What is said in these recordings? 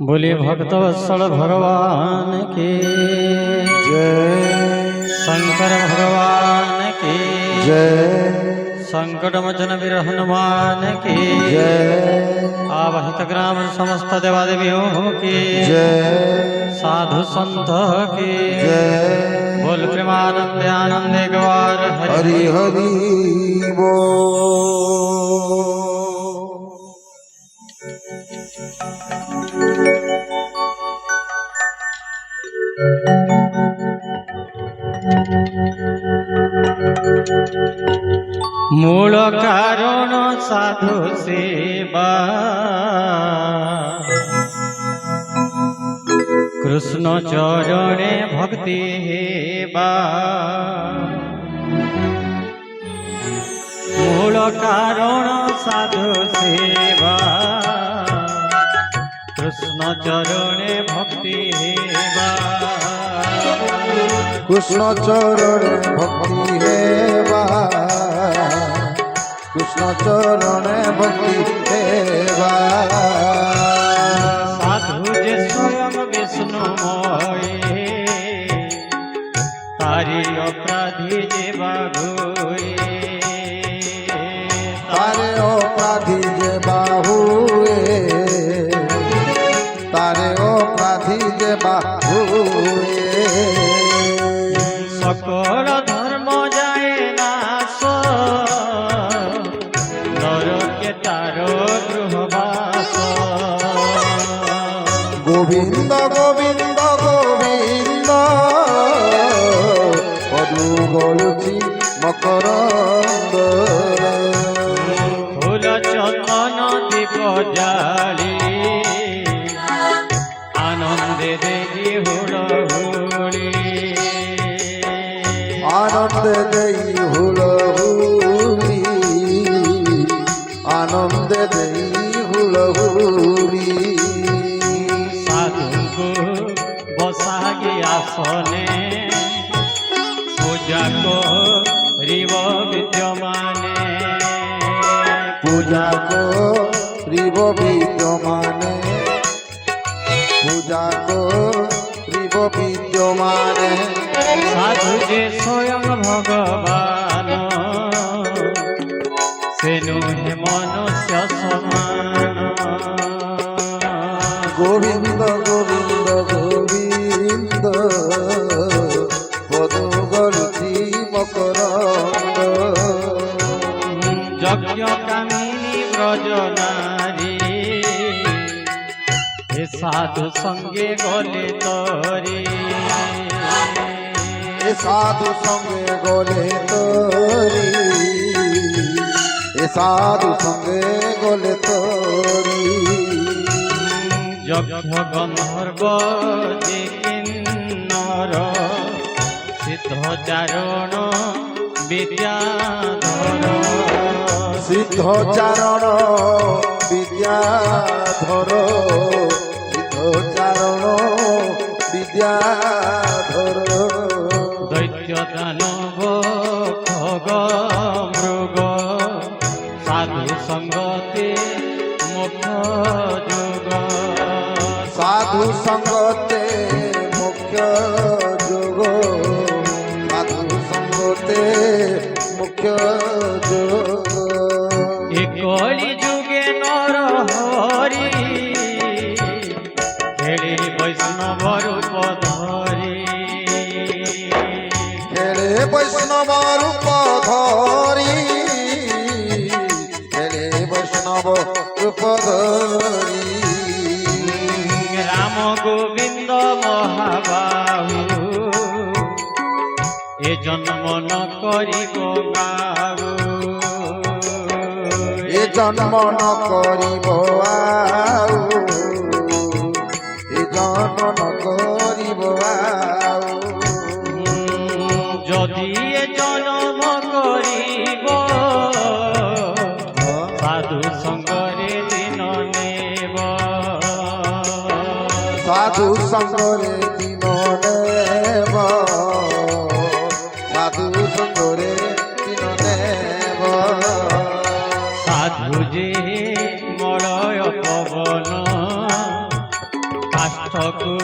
बोलिए भक्तवत्सल भगवान की जय, शंकर भगवान की जय, संकट मोचन वीर हनुमान की जय, आवाहित ग्राम समस्त देवादेवियों की जय, साधु संत की जय। बोल प्रेमानंद आनंद एक बार हरि हरि बोल। मूल कारण साधु सेवा कृष्ण चरणे भक्ति हेबा मूल कारण साधु सेवा कृष्ण चरणे भक्ति हेबा कृष्ण चरण भक्ति हेबा, कृष्ण चरण भक्ति हेबा। साधु जे स्वयं विष्णुमय तारी अपराधी जे बाघुए तारे अपराधी जे बाहुए, तारे अपराधी जे बाहुए। सकल धर्म जाए नाश नरके तारो गृहवास गोविंद गोविंद गोविंद पदु गलुची मकरंद। फूल चंदन दीप जाली आनंदे देवी हुड़हुड़ी आनंद दई हुलहुली, आनंद दई हुलहुली। साधु को बसागी आसने पूजा को रिव विद्यमाने पूजा को रिव विद्यमाने, पूजा को रिव विद्यमाने। साधु जे स्वयं भगवान से नुहे मनुष्य समान गोविंद गोविंद गोविंद पदु गलुची मकरंद। यज्ञ कामिनी ब्रज नारी हे साधु संगे गले तरी ए साधु संगे गले तोरी, ए साधु संगे गले तोरी। यज्ञ गंधर्व जे किन्नर सिद्ध चारण विद्याधर सिद्ध चारण विद्याधर, सिद्ध चारण विद्याधर। दैत्य दानव खग मृग সাধু সঙ্গতে মুখ্য যোগ, সাধু সঙ্গতে মুখ্য যোগ। এ কলি যুগে নর হরি খেলে বৈষ্ণব রূপ ধরি, খেলে বৈষ্ণব রূপ ধরি, খেলে বৈষ্ণব রূপ ধরি। রাম গোবিন্দ মহাবাহু এ জন্ম ন করিব গাহু, এ জন্ম ন করিব আউ, এ জন্ম ন করিব আউ। যদি এ জন্ম করিব সাধু সঙ্গরে দিন নেব, সাধু সঙ্গরে দিন নেব, সাধু সঙ্গরে দিন নেব। সাধু যে মলয় পবন কাষ্ঠকু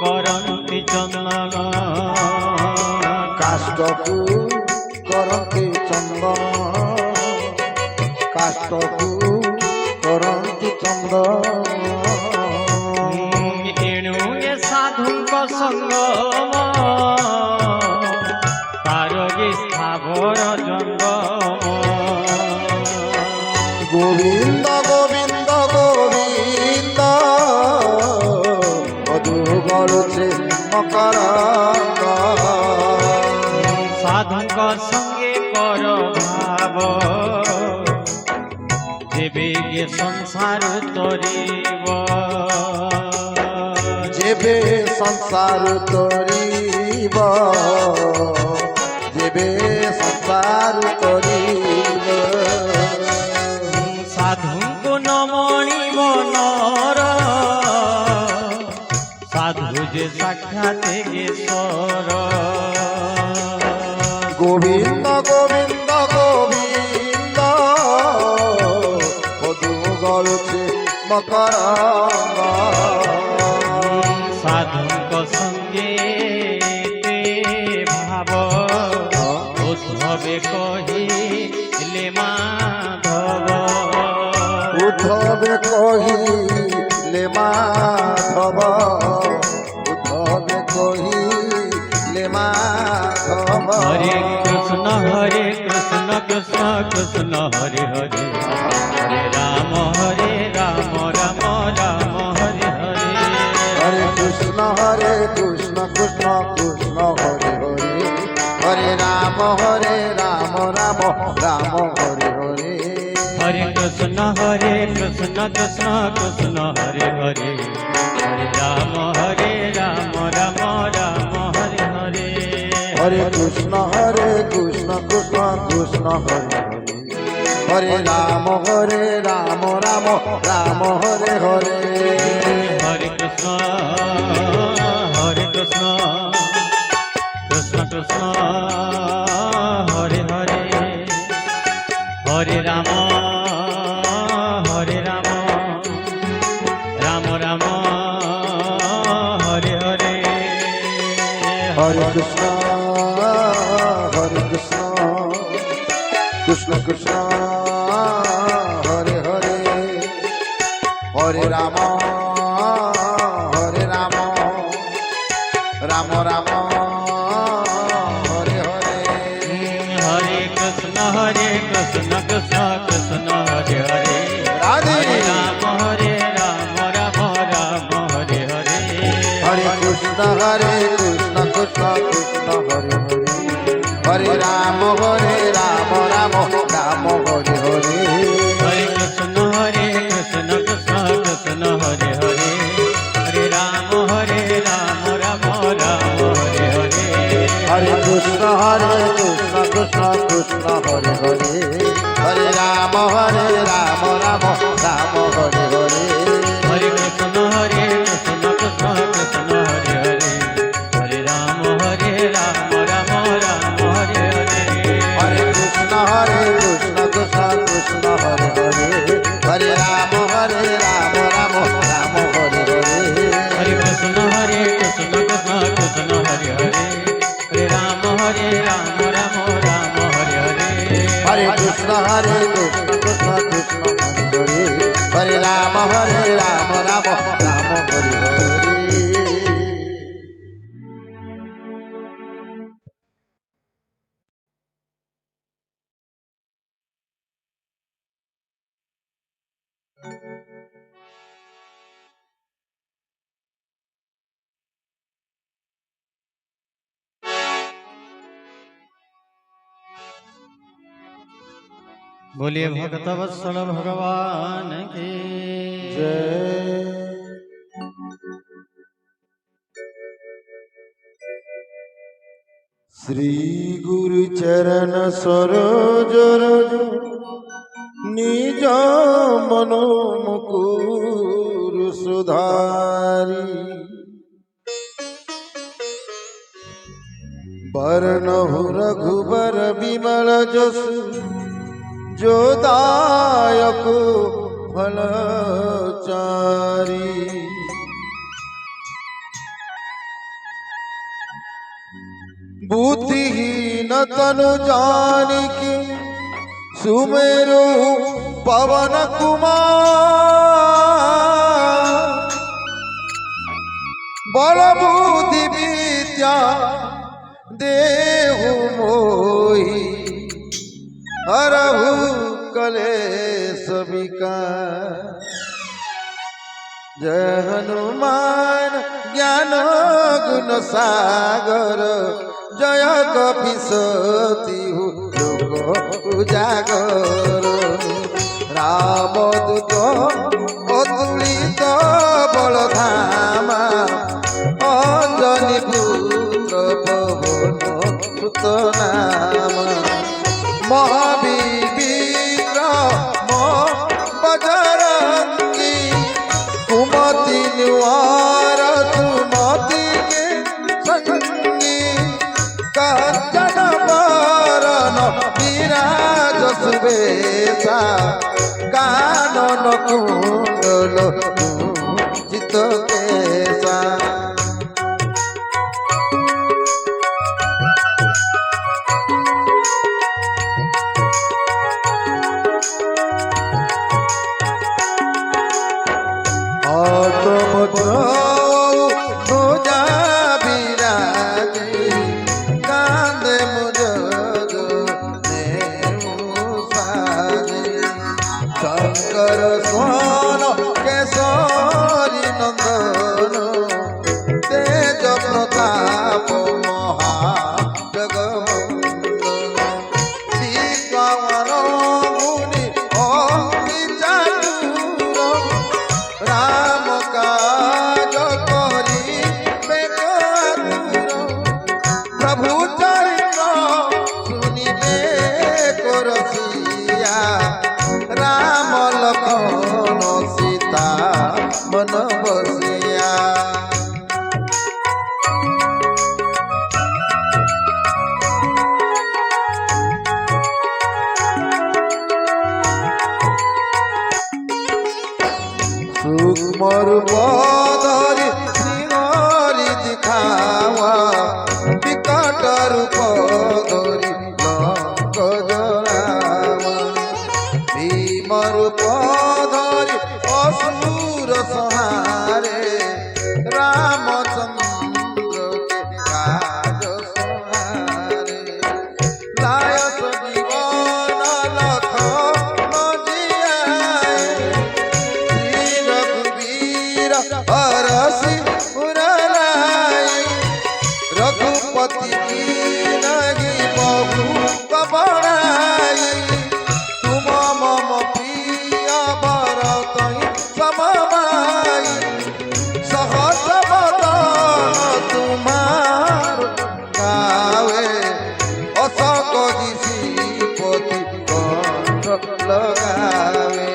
করন্তি চন্দন, কাষ্ঠকু করন্তি চন্দন, কাষ্ঠকু করন্তি চন্দন। এণু এ সাধুଙ୍କ সঙ্গম তার যে স্থাবর জঙ্গম। গোবিন্দ গোবিন্দ গোবিন্দ মধু গলছে মকরন্দ। সাধুଙ୍କ সঙ্গে কর ভাব যেবে গে সংসার তরিব, যেবে সংসার তরিব, যেবে সংসার তরিব। সাধুଙ୍କୁ নমণিব নর সাধু যে সাক্ষাৎ গেশ্বর। গোবিন্দ গোবিন্দ গোবিন্দ মধু গলছে মকরন্দ। সাধুଙ୍କ সঙ্গে ভাব উদ্ধবে কহিলে মাধব, উদ্ধবে কহিলে মাধব, উদ্ধবে কহিলে মাধব। হরে কৃষ্ণ কৃষ্ণ কৃষ্ণ হরে হরে, হরে রাম রাম রাম হরে হরে। হরে কৃষ্ণ কৃষ্ণ কৃষ্ণ হরে হরে, হরে রাম রাম রাম হরে হরে। হরে কৃষ্ণ কৃষ্ণ কৃষ্ণ হরে হরে, হরে রাম রাম রাম হরে হরে। হরে কৃষ্ণ কৃষ্ণ কৃষ্ণ হরে হরে, হরে রাম রাম রাম হরে হরে। হরে কৃষ্ণ কৃষ্ণ কৃষ্ণ হরে হরে, হরে রাম রাম রাম হরে হরে। হরে কৃষ্ণ কৃষ্ণ কৃষ্ণ হরে হরে, হরে রাম রাম রাম হরে হরে। হরে কৃষ্ণ কৃষ্ণ কৃষ্ণ হরে হরে, রাধে হরে রাম রাম রাম হরে হরে। হরে কৃষ্ণ কৃষ্ণ কৃষ্ণ হরে হরে, হরে রাম রাম রাম হরে হরে। হরে কৃষ্ণ কৃষ্ণ কৃষ্ণ হরে হরে, হরে রাম রাম রাম হরে হরে। হরে কৃষ্ণ কৃষ্ণ কৃষ্ণ হরে হরে, হরে রাম রাম রাম হরে হরে। হরে কৃষ্ণ কৃষ্ণ কৃষ্ণ হরে হরে, হরে রাম রাম রাম হরে হরে। হরে কৃষ্ণ কৃষ্ণ কৃষ্ণ হরে হরে, হরে রাম রাম রাম হরে হরে। কৃষ্ণ হরে কৃষ্ণ কৃষ্ণ হরে হরে রাম রাম রাম হরে হরে। बोलिए भक्त वत्सल भगवान की जय। श्री गुरु चरण सरोज रज निज मनो मुकुर सुधारी बरनहु रघुबर विमल जस जो दायक फलचारी बुद्धिहीन तनु जानिके सुमेरु पवन कुमार बल बुद्धि विद्या देहु मोहि हरहु कलेश विकार। जय हनुमान ज्ञान गुण सागर जय कपिसतिहु लोक उजागर। रामदूत अतुलित बलधामा अंजनी पुत्र पवन सुत नामा। महाविक्रम बजरंगी कुमति निवार सुमति के संगी। कंचन बरन विराज सुबेसा कानन कुंडल कुंचित केसा। शंकर सोन केशरी नंदन तेज प्रताप महाजगवंदन। विश्वावर मुनि अति चातुर राम काज करिबे आतुर। प्रभु चरित्र सुनिबे को रसिया राम लखन सीता मन बसिया। सूक्ष्म रूप धरि सिंहरि दिखावा विकट रूप धरि लंक जरावा। भीम रूप धरि असुर संहारे रामचंद्र के काज संहारे। लाय जीवन लखन जियाए श्री रघुवीर हरषि उर लाए। रघुपति कीन्ही बहु बढ़ाई तुम मम प्रिय भरत समभाई। सहस बदन तुम्हार गावे अस कहि श्रीपति कंठ लगावे।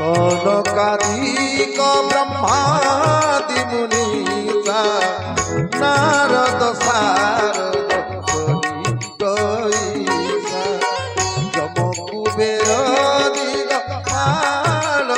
कनकादिक ब्रह्मादि मुनीसा नारद सारद सहित ईसा। यम कुबेर दिगपाल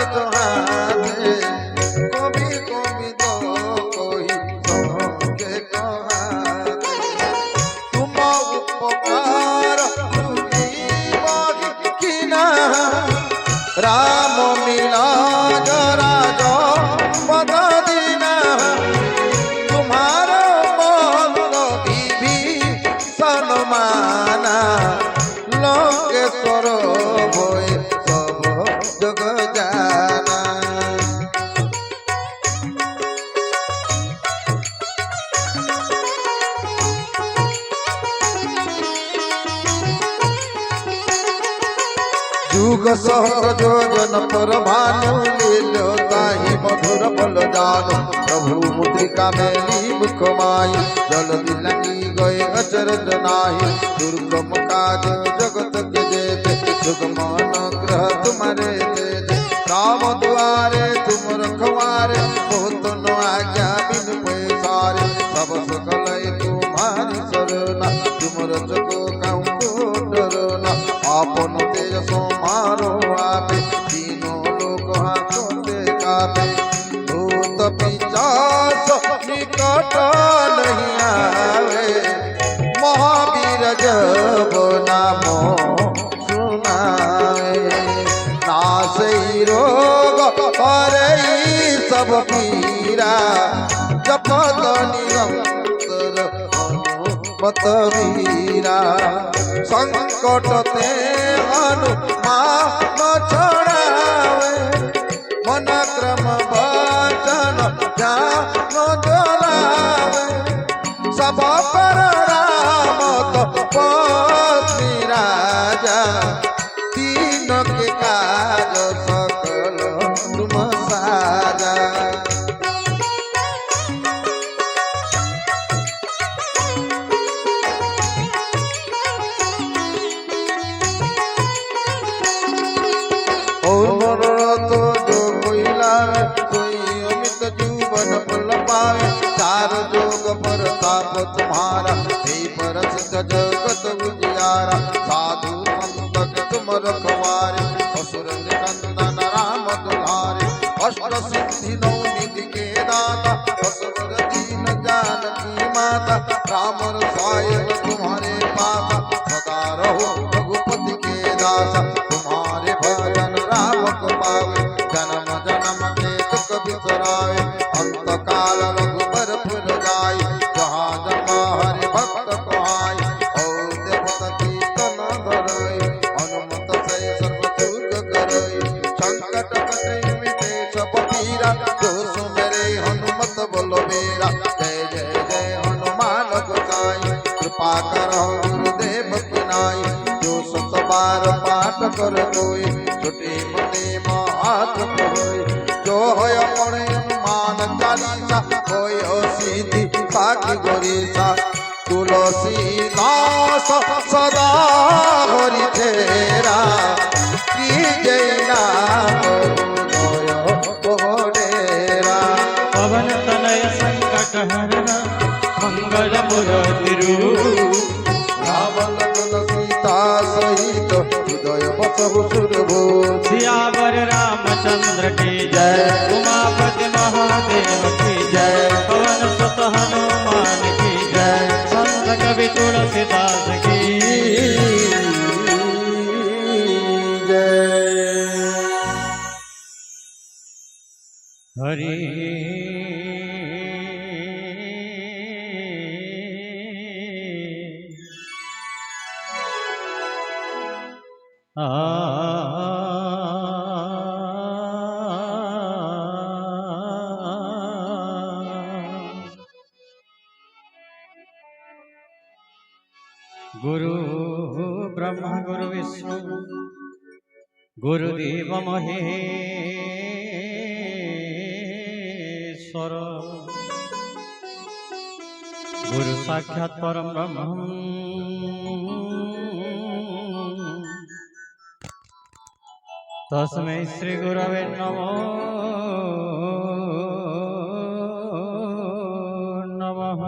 सहस्र योजन पर भानु लीलो ताहि मधुर फल जानो प्रभु मुद्रिका मेली मुख माई जल दिलनी गए अचरज नाही दुर्गम काज जगत के जेते सुगमान ग्रह तुम्हारे तेज राम द्वारे तुम रखवारे बहुत न आज्ञा बिन पैसारे सब सकल तुम्हारी शरणा तुम रचको कहूँ को डरना आपन तेज सोमारो आपे तीनों लोग हाथों कापे भूत पिशाच निकट नहीं आवे महावीर जब नामो सुनावे नासई रोग हरई सब पीरा जपत निरंतर मत वीरा संकट ते हनुमान छड़ावे मन क्रम वचन ध्यान जलावे सब पर राम तपस्वी राजा तीन के काज सकल तुम साजा और मनोरथ जो कोई लावे कोई अमित जीवन फल पावे चार जोग पर ताप तुम्हारा हे पर सिद्ध जगत उजियारा साधु संत के तुम रखवारे असुर निकंदन राम दुलारे अष्ट सिद्धि नौ निधि के दाता असुर दीन जानकी माता राम रसायन तुम्हारे पासा सदा रहो रघुपति के दासा तुम्हारे भजन राम को पावे जन्म जन्म के दुख बिसरावे अंत काल रघुबर फुल जाय जहाँ जहाँ हरि भक्त कहाय और देवता कीर्तन धरय हनुमत से सर्व सुख करय संकट कटे मिटे सब पीरा जो सुमेरे हनुमत बलबीरा जय जय जय हनुमान गोसाई कृपा करहु गुरुदेव की नाई जो सत बार पाठ कर कोई छुटे मने महात होय जो होय पड़े हनुमान चालीसा होय सीधी साखी गोरीसा तुलसी दास सदा हरि तेरा की जय नाम डेरा पवन तनय संकट हरना मंगल मूर्ति रूप रावण लखन सीता सहित हृदय बसहु सुरभो सियावर रामचंद्र की जय उमापति महादेव की जय पवन सुत हनुमान की जय संत कवि तुलसीदास की जय हरि गुरु ब्रह्मा गुरु विष्णु गुरुदेव महेश्वर गुरु साक्षात् परम ब्रह्म तस्मै श्री गुरवे नमो नमः।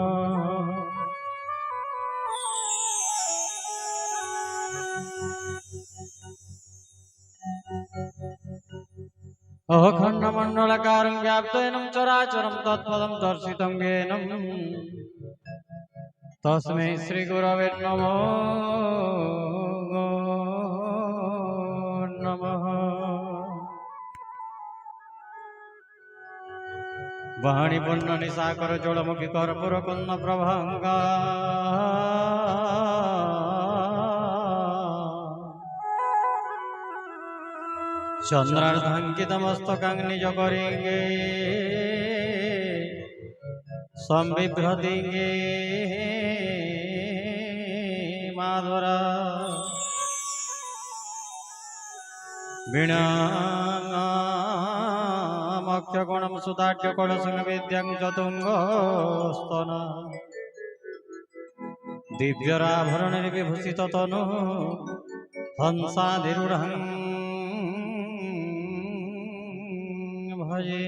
अखण्डमण्डलकारं व्याप्तेनं चराचरं तत्पदं दर्शितं येनं तस्मै श्री गुरवे नमो नमः। वाणी पूर्ण निशाकर जोड़मुखी कर्पूर कुन्न प्रभंगा चंद्रार्धांकितमस्तकं निज करेंगे संबिभ्रतिंगे माधुरा वीणामक्षगुणं सुदाढ्यकलसंवेद्यं चतुङ्गस्तन दिव्यराभरणनिर्विभूषिततनु हंसाधिरूढं भजे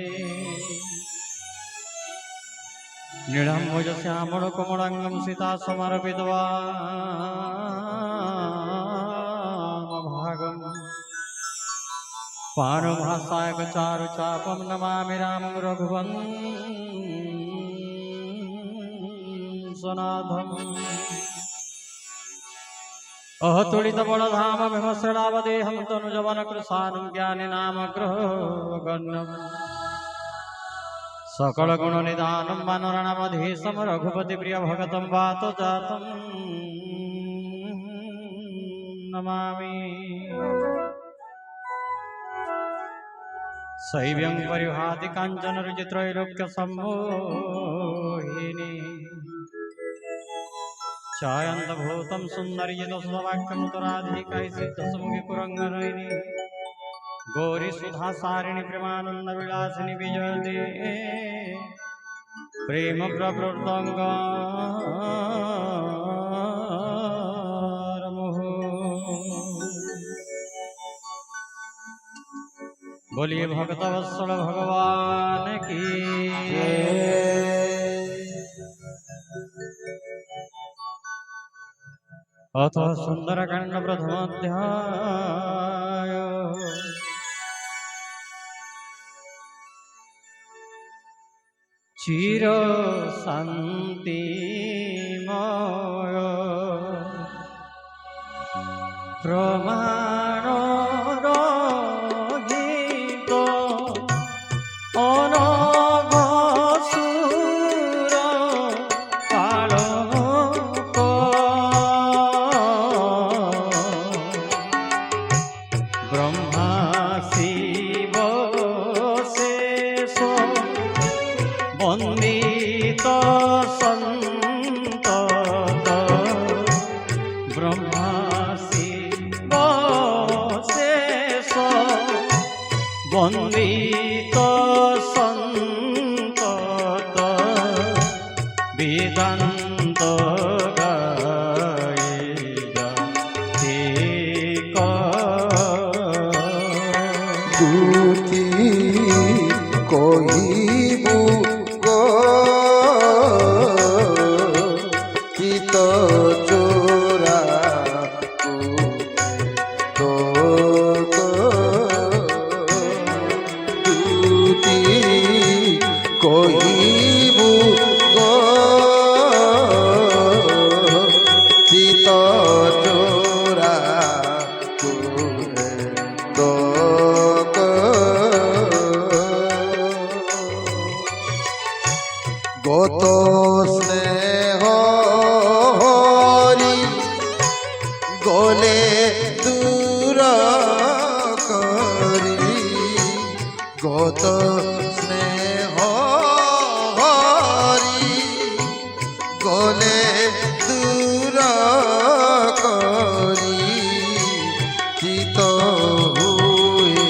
नीलम्बुजश्यामलकोमलाङ्गं सीतासमर्पितवामभागम् पाणुभासायकचारुचापं नमामि रामं रघुवंशनाथम् अहतुलितबलधाम विमर्शणावदेहं तनुजवनकृशानं ज्ञानिनामग्रहगण्यम् सकलगुणनिधानं मनोरणमधीशं रघुपतिप्रियभगतं वातजातं नमामि शैव्यं परिभाति काञ्चनरुचित्रैलोक्यसम्मोहिनी छायन्तभूतं सुन्दर्यदसुवाक्यं तुराधिकै सिद्धसमुखिकुरङ्गनयिनी गौरीसुधासारिणि प्रेमानन्दविलासिनि विजयते प्रेम प्रवृत्तङ्गारमुः बोलिए भक्तवत्सल भगवान की अथ सुंदरकांड प्रथमाध्याय चिर शांतिमय प्रमाण वंदित संतत वेदांत गायिका दूती कहिबु गो चित चोरा कहिबु गो चित चोरा गत स्नेह हरि गले दूर करी गत स्नेह हरि गले दूर करी चित हुए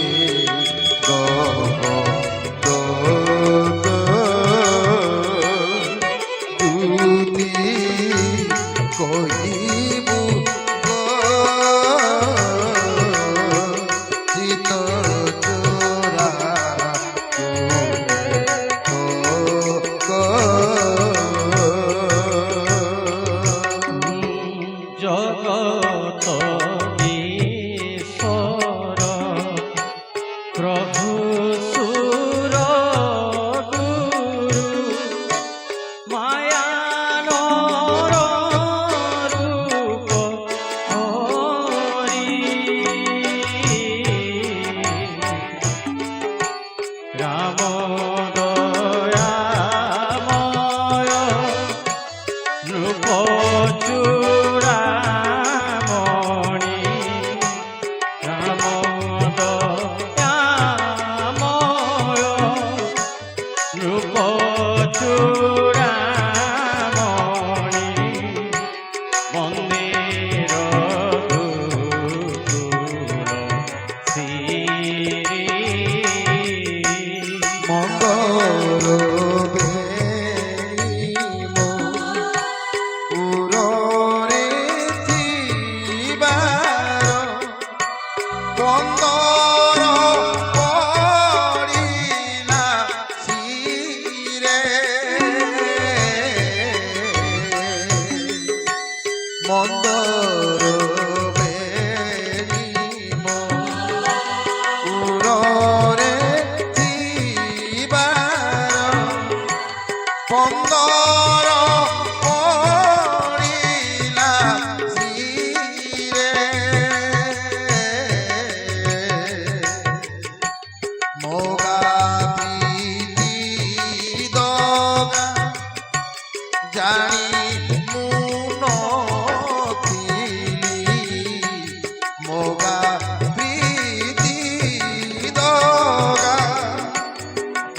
कहिबु चित चोरा जगत ईश्वर प्रभु सुर गुरु मायान रूप हरि राम दयामय नृप चूड़ामणि राम दयामय नृप चूड़ामणि मन्दिर गुरुकुल श्री ସୁନ୍ଦର ପଡ଼ିଲା ଶିରେ ମୋଗା ପ୍ରୀତି ଦଗା ଜାଣି ମୁଁ ନଥିଲି ମୋଗା ପ୍ରୀତି ଦଗା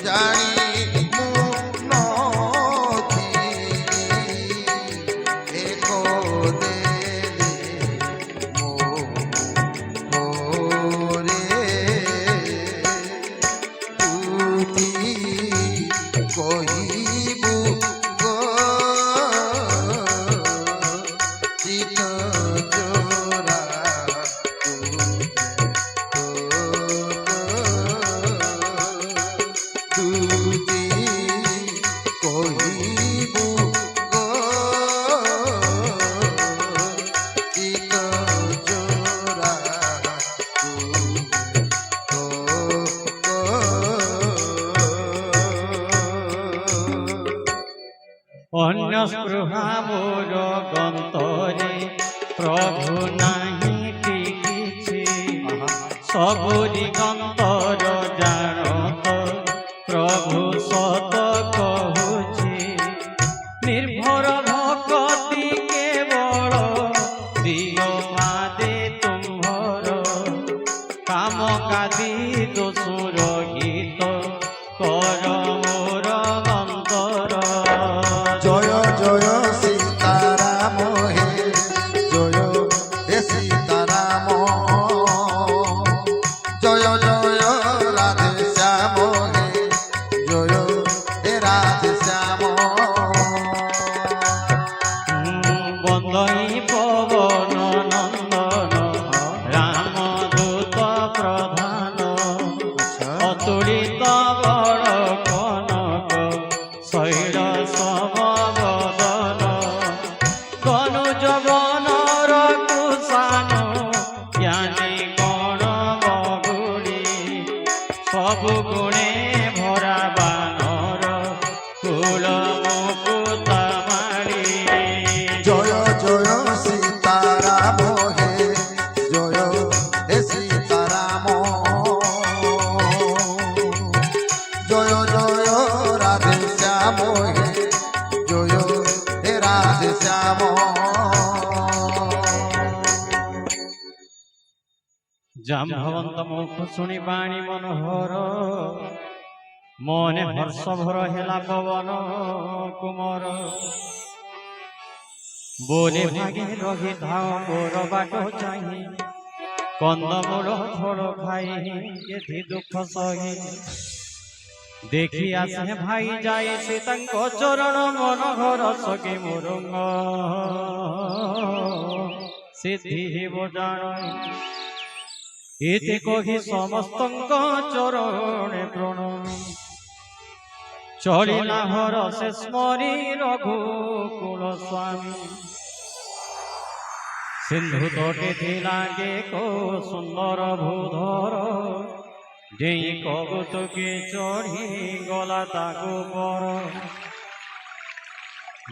ଜାଣି ମୁଁ ନଥିଲି ଏକ ଦେଲେ ମୋ ରେ ତୁତି କହିବୁ ଗୋ ଚିତ ଚୋରା ତୁତି କହିବୁ ଗୋ ଚିତ ଚୋରା ଅନ୍ୟ ସ୍ପୃହା ମୋର ଗନ୍ତରେ ପ୍ରଭୁ ନାହିଁ କିଛି ସବୁରି ଗନ୍ତର ଜାଣତ ପ୍ରଭୁ ସତ କହୁଛି ନିର୍ଭର ଭକତି କେବଳ ଦିଅ ମାଦେ ତୁମ୍ଭର କାମ କାଦି ଦୋଷର ଗୀତ କର ମୋର ଅନ୍ତର। জয় জয় সীতারাম হে জয় হে সীতারাম জয় জয় রাধে শ্যাম হে জয় হে রাধে শ্যাম বন্দই পবন নন্দন রাম দূত প্রধান অতুলিত বড় কনক শৈল সমবদন তনু যবনর কুশান জ্ঞানী গণ বগুড়ি সবু গুণে ভরা বানর কুল মুকুত মাড়ি। জয় জয় সীতারাম হে জয় হে সীতারাম জয় জয় রাধে শ্যাম হে জয় হে রাধে শ্যাম জাম্ভবন্ত মুখ শুনি বাণী মনোহর মনে হর্ষ ভর হেলা পবন কুমর বলে ভাগে রহি ধাও মোর বাট চাহি কন্দমূল ফল খাই এথি দুঃখ সহি দেখি আসে ভাই যাই সে তাঙ্ক চরণ মনোহর সখী মুরঙ্গ সিদ্ধি হেব জাণ এতে কহি সমস্তঙ্ক চরণে প্রণম চলিলা হরসে স্মরি রঘুকুল স্বামী সিন্ধু তটে থিলাগে কো সুন্দর ভূধর যেই কবুতকে চড়ি গলা তাকু পর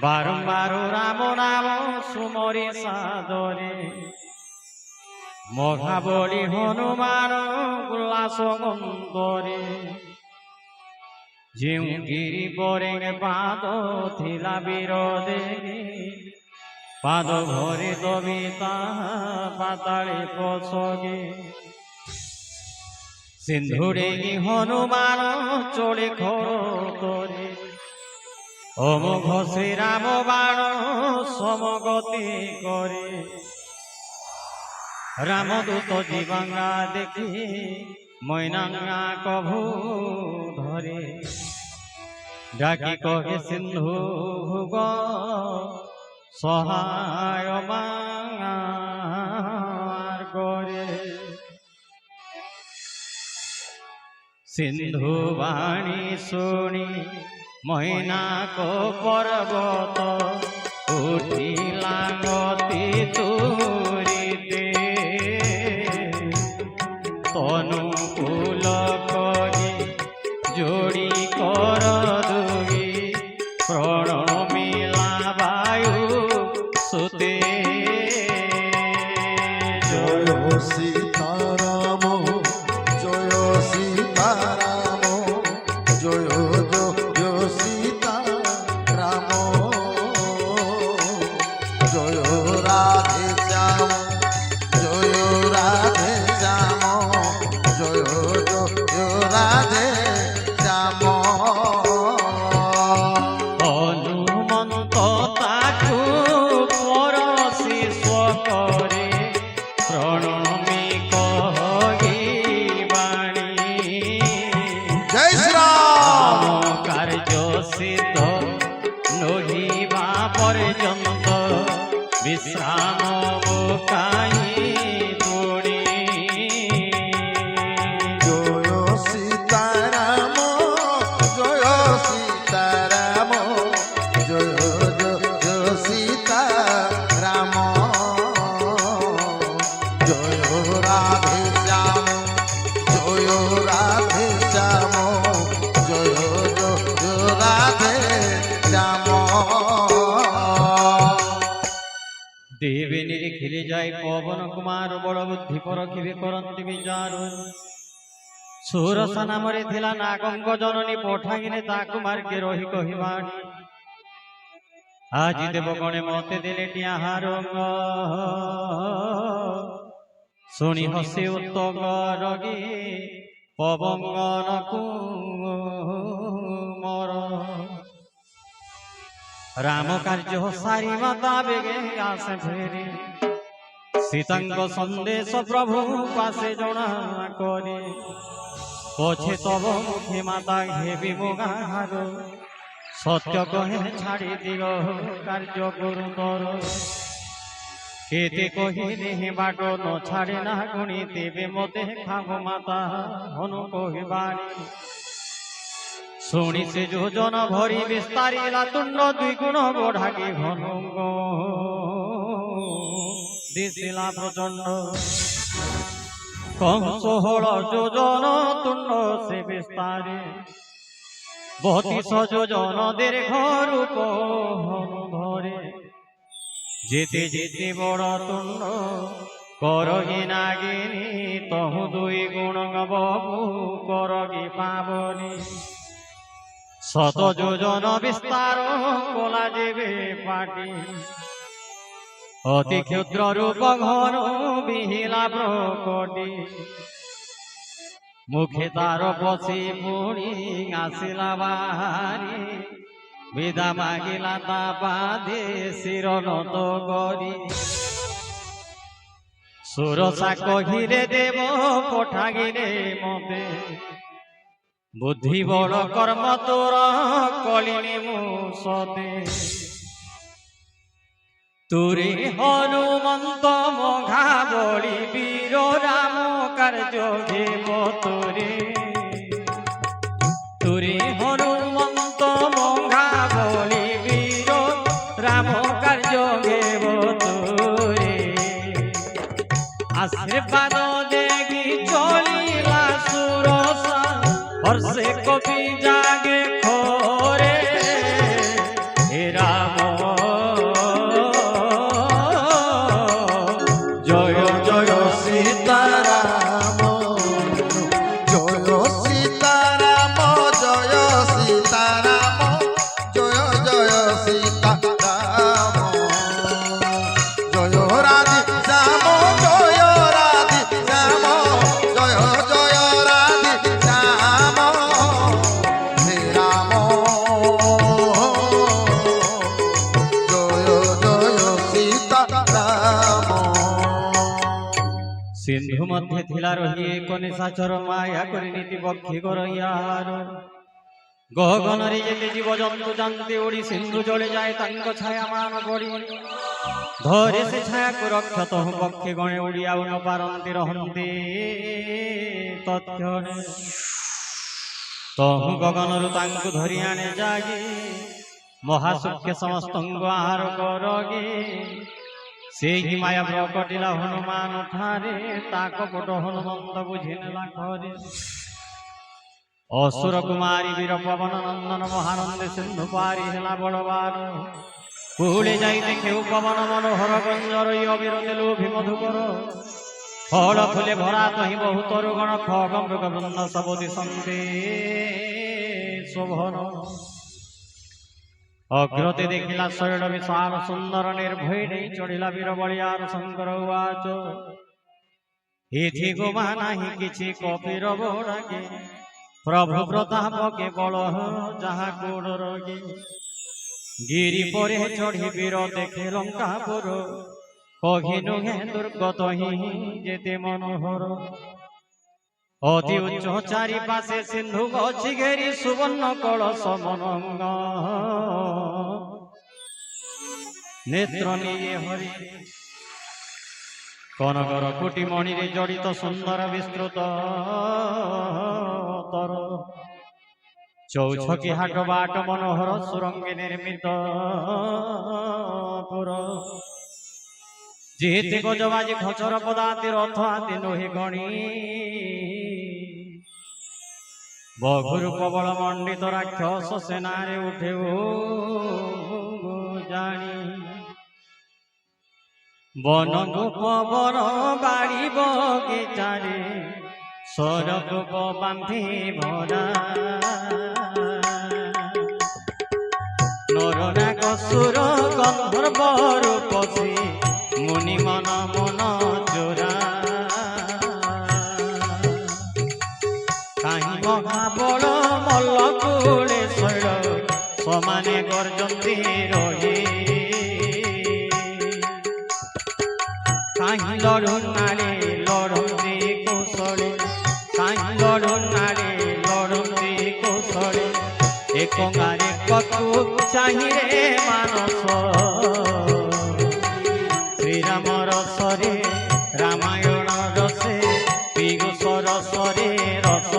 বারম্বার রাম নাম সুমরি সাদরে মহাবলী হনুমান উল্লাস মন্দরে ଯେଉଁ ଗିରି ପରେ ପାଦ ଥିଲା ବୀର ଦେବୀ ପାଦ ଭରି ଦବି ତାହା ପାତାଳି ପଶଗେ ସିନ୍ଧୁରେ ହନୁମାନ ଚୋଳି ଖୋତରେ ଅମୋଘ ଶ୍ରୀରାମ ବାଣ ସମଗତି করে রামদূত জীবাঙ্গা দেখি ময়নাঙ্গা কভু ধরে ডাকি কহে সিন্ধু ভুগ সহায় মার করে সিন্ধু বাণী শুনি ময়নাক পর্বত উঠিলা গতি তুরিতে তনুকূল করি যোড়ি কর দুই জয় জয় সীতা রাম জয় রাধে শ্যাম জয় রাধে শ্যাম জয় জয় রাধে শ্যাম হনুমন্ত তাকু পরশি স্বকরে প্রণমী কহি বাণী জয় শ্রীরাম কার্য সিদ্ধ নহিবা পর্যন্ত বিশ্রাম মুকাই পুণী জয় সীতারাম জয় সীতারাম জয় জয় সীতারাম জয় রাধে শ্যাম জয় রাধে শ্যাম জয় জয় রাধে শ্যাম দেবে নিরিখিলে যাই পবন কুমার বড় বুদ্ধি পরখিবে করন্তি বিচার ସୁରସା ନାମରେ ଥିଲା ନାଗଙ୍କ ଜନନୀ ପଠାଗିନେ ତାକୁ ମାର୍ଗେ ରହି କହିବାଣି ଆଜି ଦେବଗଣେ ମତେ ଦେଲେ ଟ୍ୟାହାର ଶୁଣି ହସି ଉତ୍ତଗ ରଗି ପବଙ୍ଗନକୁ ମୋର ରାମ କାର୍ଯ୍ୟ ସାରି ମାତା ବେগে ଆସେ ଫେରି ସୀତାଙ୍କ ସନ୍ଦେଶ ପ୍ରଭୁ ପାଶେ ଜଣା କରି পছে তব মুখে মাতা হেবি মোগাহার সত্য কহে ছাড়ি দিও কার্য গুরুতর কেতে কহিলে হে বাট ন ছাড়ে না গুণী দেবে মতে খাব মাতা হনু কহিবাণী শুনি সে যোজন ভরি বিস্তারিলা তুণ্ড দ্বিগুণ বঢ়াকে ঘন দিছিলা প্রচণ্ড কংসহল যোজন তুণ্ড সে বিস্তারে 32 যোজন দীর্ঘ রূপ ধরে যেতে যেতে বড় তুণ্ড করগি নাগিনী তহু দুই গুণ বাবু করগি পাবনি শত যোজন বিস্তার কলা যেবে পাটি অতি ক্ষুদ্র রূপ ঘন বিহিলা প্রকটি মুখে তার বসি পুণি আসিলা বাহারি বিদা মাগিলা তা বাঁধে শির নত করি সুরসা কহিলে দেব পঠাগিলে মতে বুদ্ধি বড় কর্ম তোর কলিনি মু সতে তুরে হনুমন্ত মঘা বলি বীর রাম কার্য দেব তোরে তুরে হনুমন্ত মঘা বলি বীর রাম কার্য দেব তোরে আশীর্বাদ দেখি চলিলা সুরসা হর্ষে কবি জাগে খোরে হে রাম সিন্ধু মধ্যে থিলা রহি এক নিশাচর মায়া করে নীতি পক্ষী করইয়ার গগনরে যেতে জীব জন্তু জানতে উড়ি সিন্ধু জলে যায় তাঙ্ক ছায়া মান পড়ি ধরে সে ছায়াକୁ রক্ষত পক্ষী গণে উড়িয়া ন পারন্তি রহন্তি তৎক্ষণে তহু গগনରୁ ତାଙ୍କୁ ଧରି ଆଣେ ଜାଗି ମହାସୁଖ୍ୟ ସମସ୍ତଙ୍କୁ ଆହାର କରଗି ସେହି ମାୟା ପ୍ରକଟିଲା ହନୁମାନ ଠାରେ ତାକ ପଟ ହନୁମନ୍ତ ବୁଝିନେଲା ଘରେ ଅସୁର କୁମାରୀ ବୀର ପବନ ନନ୍ଦନ ମହାନନ୍ଦେ ସିନ୍ଧୁ ପାରି ହେଲା ବଡ଼ବାର କୁଳେ ଯାଇ ଦେଖେ ପବନ ମନୋହର ଗଞ୍ଜର ଅବିରତି ଲୋଭି ମଧୁକର ଫଳ ଫୁଲେ ଭରା ତହିଁ ବହୁ ତରୁଗଣ ଖଗ ମୃଗ ବୃନ୍ଦ ସବୁ ଦିଶନ୍ତେ শোভন অগ্রতে দেখিলা শৈল বিশাল সুন্দর নির্ভয় নেই চড়িলা বীর বলিয়ার শঙ্কর উবাচ এথি গোমা নাহি কিছু কপির বড়াগে প্রভু প্রতাপ কেবল যাহা কোড় রগে গিরি পরে চড়ি বীর দেখে লঙ্কাপুর কহিনু হে দুর্গত হি যেতে মনোহর অতি উচ্চ চারিপাশে সিন্ধু গছি ঘেরি সুবর্ণ কলস মনঙ্গ নেত্র নিয়ে হরি কনকর কোটি মণিরে জড়িত সুন্দর বিস্তৃত তর চৌছকি হাট বাট মনোহর সুরঙ্গে নির্মিত পুর যেতে গজবাজি খচর পদাতি রথ আদি নহি গণি বঘুর প্রবল মণ্ডিত রাক্ষস সেনারে উঠে জানি বন গোপ বন বাড়ি বগিচারে সরগোপ বান্ধি ভরা নরনাগ সুর গন্ধর্ব রূপসী মুনি মন মন জোরা কাহি মহাবল মল্ল কুলে শৈল সমানে গর্জন্তি রহি কাহি লড়ুন নারে লড়ন্তি কৌশলে কাহি লড়ুন নারে লড়ন্তি কৌশলে এক গারে কতু চাহিরে মানস শ্রীরাম রসরে রামায়ণ রসে বিগুষ রসরে রস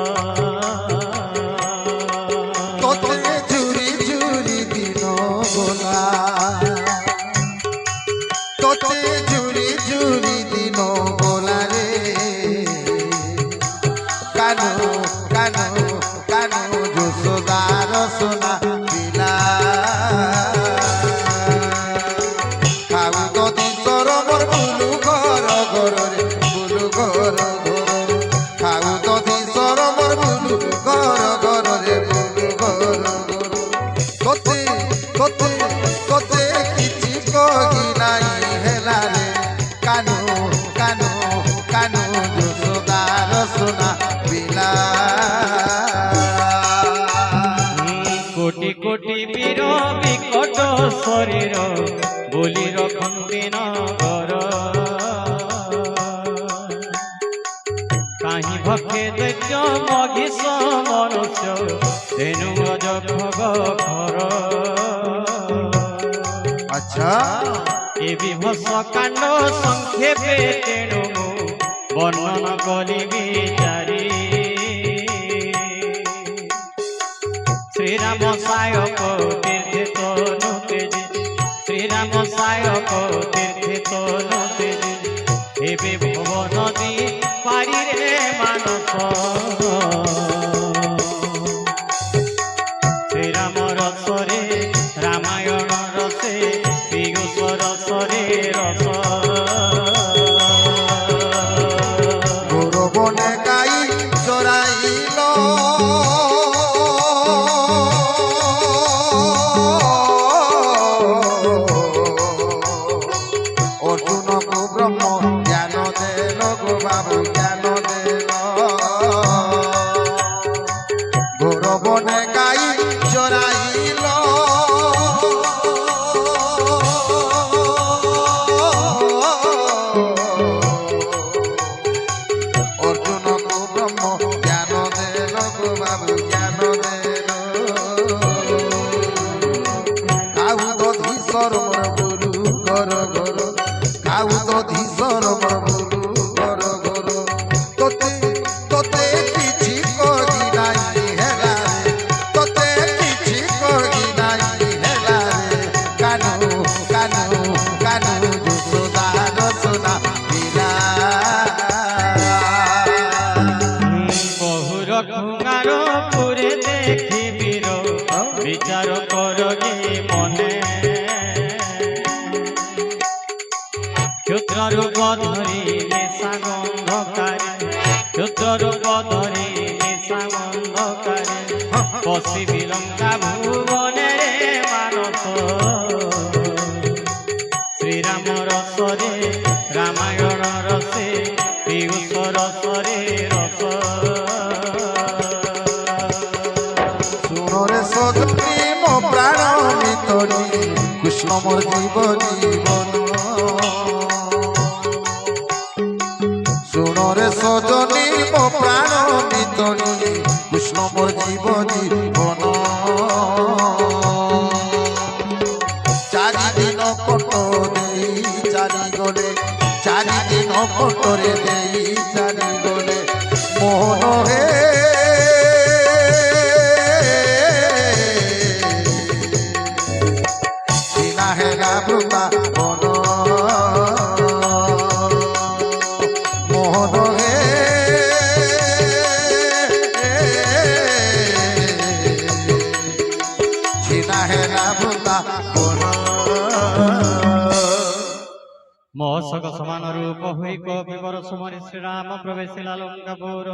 তোতে ঝুরি ঝুরি দিন গোলা তোতে ঝুরি ঝুরি দিন গোলা রে কানু কানু কানু যশোদার সোনা দিলা খাউ তো দিশর মোর বুলু ঘর ঘর রে বুলু ঘর ঘর খাউ তো দিশর মোর বুলু ঘর ঘর রে বুলু ঘর ঘর তোতে তোতে তোতে কিছু কহি নাই হেলা রে কানু কানু কানু যশোদার সোনা বিলা কোটি কোটি বীর বিকট শরীর বলি রখন্তি নগর কাহি ভক্ষে দৈত্য মহিষ মনুষ্য তেনু অজঘ ঘর আচ্ছা এ বিভৎস কাণ্ড সংক্ষেপে তেণু বর্ণন করি বিচারি শ্রীরাম সায়ক তীর্থে তনু তেজি শ্রীরাম সায়ক তীর্থে তনু তেজি হেবে ভব নদী পারি রে মানস শ্রীরাম রসরে রামায়ণ রসে বিগুষ রসরে রস গৌরবনে গাই চড়াইল অর্জুনকু ব্রহ্ম জ্ঞান দেল গো বাবু জ্ঞান দেল গৌরবনে গাই চড়াইল অর্জুনকু ব্রহ্ম জ্ঞান দেল গো বাবু জ্ঞান দেল খাউ তো ধীশ্বর মোর গুরু ঘর ঘর খাউ তো ধীশ্বর মোর গুরু ঘর ঘর তোতে তোতে কিছু কহি নাই হেলা রে তোতে কিছু কহি নাই হেলা রে কানু কানু কানু যশোদার সোনা বিলা বহু রকমার পুরে দেখি বীর বিচার করগে মনে ক্ষুদ্র রূপ ধরি নেশা গন্ধকারে ক্ষুদ্র রূপ ধরি নেশা গন্ধকারে বসিবি লঙ্কা ভুবনে রে মানস শ্রীরাম রসরে রামায়ণ রসে পিয়ুষ রসরে রস শুনরে সজনী মো প্রাণ ভিতরি কৃষ্ণ মোর জীব জীবন শুনরে সজনী মো প্রাণ ভিতরি কৃষ্ণ মোর জীব জীবন চারিদিন কট দেই চারি গলে চারিদিন কটরে দেই চারি গলে মোহন হে সিনা হেলা বৃতা বন মোহন হে সিনা হেলা বৃতা বন মহসক সমান রূপ হই কবিবর সুমরি শ্রীরাম প্রবেশিলা লঙ্কাপুর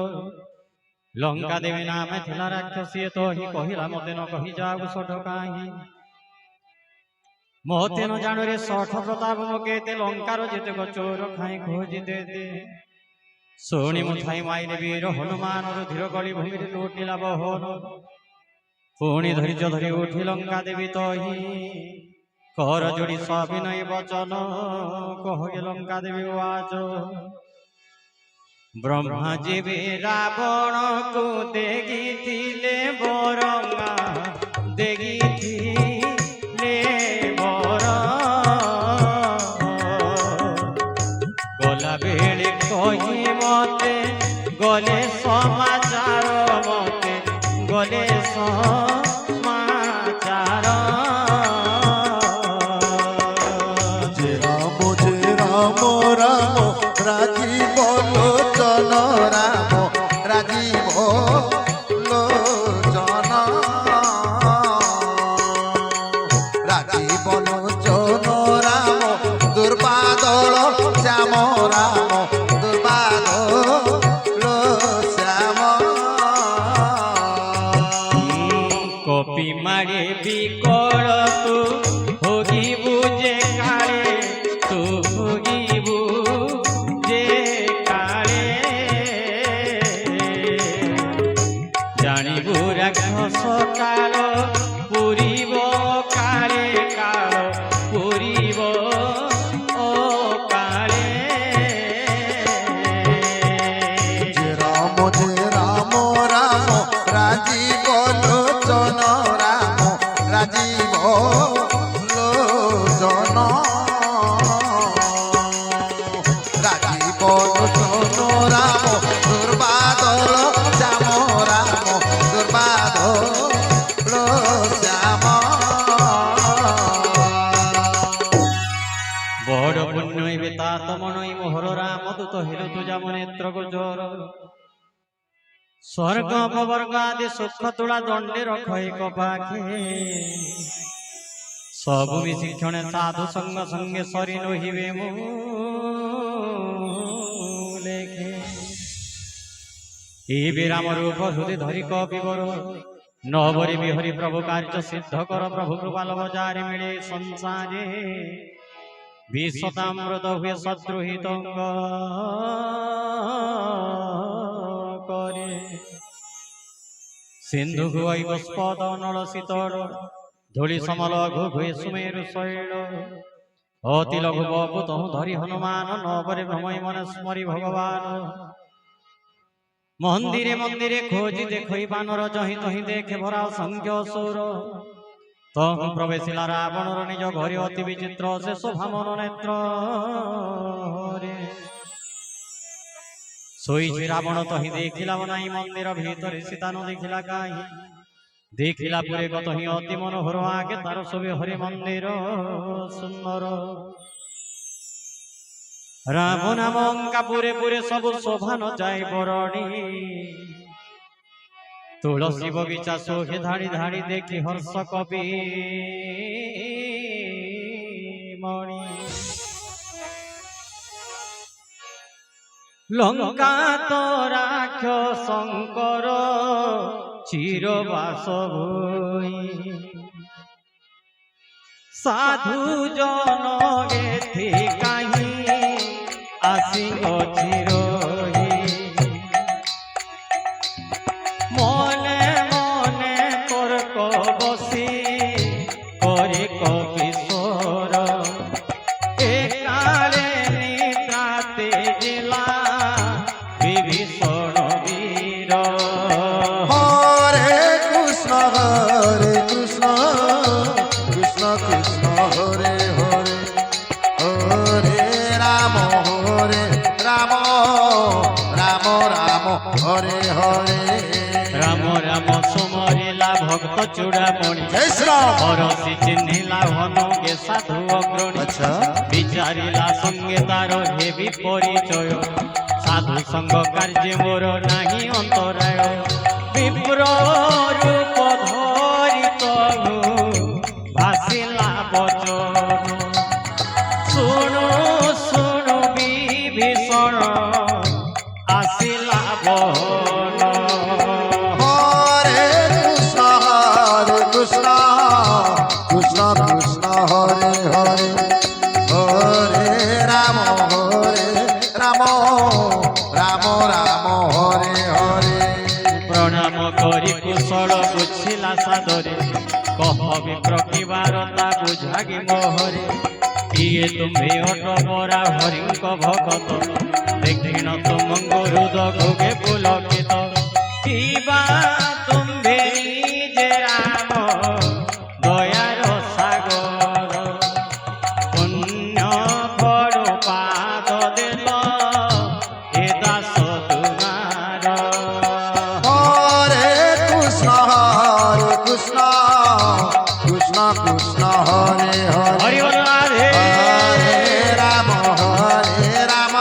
লঙ্কা দেবী নামে ଥିଲା ରାକ୍ଷସୀ ତ ହି କହିଲା ମତେ ନ କହି ଯାଉ ସଠ କାହିଁ ମତେ ନ ଜାଣୁରେ ସଠ ପ୍ରତାପ ମୋ କେତେ ଲଙ୍କାର ଯେତେକ ଚୋର ଖାଇ ଖୋଜି ଦେ ଶୁଣି ମୁଁ ଥାଇ ମାଇଲେ ବୀର ହନୁମାନର ଧୀର ଗଳି ଭୂମିରେ ଲୁଟିଲା ବହନ ପୁଣି ଧୈର୍ଯ୍ୟ ଧରି ଉଠି ଲଙ୍କା ଦେବୀ ତହି कर जोड़ी सविनय बचन कहे लंका देवी वाच ब्रह्मा जी भी रावण को देखी बरंगा देखी बर गला बेले कही मते गले समाचार मते गले समाचार राम राजीव लोचन राम राजीव लोचन राजीव लोचन राम दुर्बादल श्याम राम दुर्बादल श्याम कपि मारे बिकल तू होगी बुझे काले तू होगिबु जे काले जानिबु राक्षस काल पुरीब काले काल पुरीब ओ काले राम राम राजीव लोचन राम राजीव लोचन राजीव लोचन राम दुर्बादल श्याम राम दुर्बादल श्याम बड़ पुण्य बेतात मनई मोहर राम दूत हेलु तुझा नेत्र गोचर स्वर्ग अपवर्ग आदि सुख तुला दंडे रख एक पाखे सबु मिशि क्षणे साधु संग संगे सरी नहिबे मु लेखे ए विराम रूप हृदय धरि कपिबर नवरी बिहरी प्रभु कार्य सिद्ध कर प्रभु कृपा लभ जारे मिले संसारे विश्वतामृत हुए शत्रुहित करे सिंधु गुई पुष्पद नल शीतल धूलि समल घुघुए सुमेरु शैल अति लघु बपु तहु धरि हनुमान नवरे भ्रमय मन स्मरी भगवान मंदिरे मंदिरे खोजी देखई बानर जहि तहि देखे भरा संख्य सुर तहु प्रवेशिला रावणर निज घरे अति विचित्र से शोभामन नेत्र सोई रावण तहि देखिला बनाई मंदिर भीतर सीता न देखिला काहि देखिला पुरे गत ही अति मनोहर आगे तार शोभे हरि मंदिर सुंदर राम नाम अंका पुरे पुरे सब शोभा न जाय बरणी तुलसी बगीचा सोहे धाड़ी धाड़ी देखी हर्ष कवि मणि लंका तो राक्षसंकर চিরবাস ভূই সাধু জন এথি কাহি আসিঅছি রহি মনে মনে তর্ক বসি করে কবিশ্বর একালে নিদ্রাতে জেলা বিভীষণ বীর হরে কৃষ্ণ কৃষ্ণ কৃষ্ণ হরে হরে হরে রাম রাম রাম রাম হরে হরে রাম রাম সুমরিলা ভক্ত চূড়ামণি জয় শ্রীরাম হরসি চিহ্নিলা হনুকে সাধু অগ্রণী আচ্ছা বিচারিলা সঙ্গে তার হেবি পরিচয় সাধু সঙ্গ কার্যে মোর নাহি অন্তরায় বিপ্র রূপ ধরি তনু ভাসিলা বচন শুণু শুণু বিভীষণ আসিলা বহন হরে কৃষ্ণ কৃষ্ণ কৃষ্ণ হরে হরে হরে রাম রাম রাম রাম হরে হরে প্রণাম করি কুশল বুঝিলা সাদরে কহ বিপ্র কিবারতা বুঝাগি মোহরে কিয়ে তুমি অট পরা হরিঙ্ক ভগত দেখিণ তুমঙ্গ হৃদ ভোগে পুলকিত কিবা তুমি যে রাম দয়ার সাগর পুণ্য ফল পাদ দেল এ দাস তোমার হরে কৃষ্ণ কৃষ্ণ কৃষ্ণ কৃষ্ণ হরে হরে হরি বল রাধে হরে রাম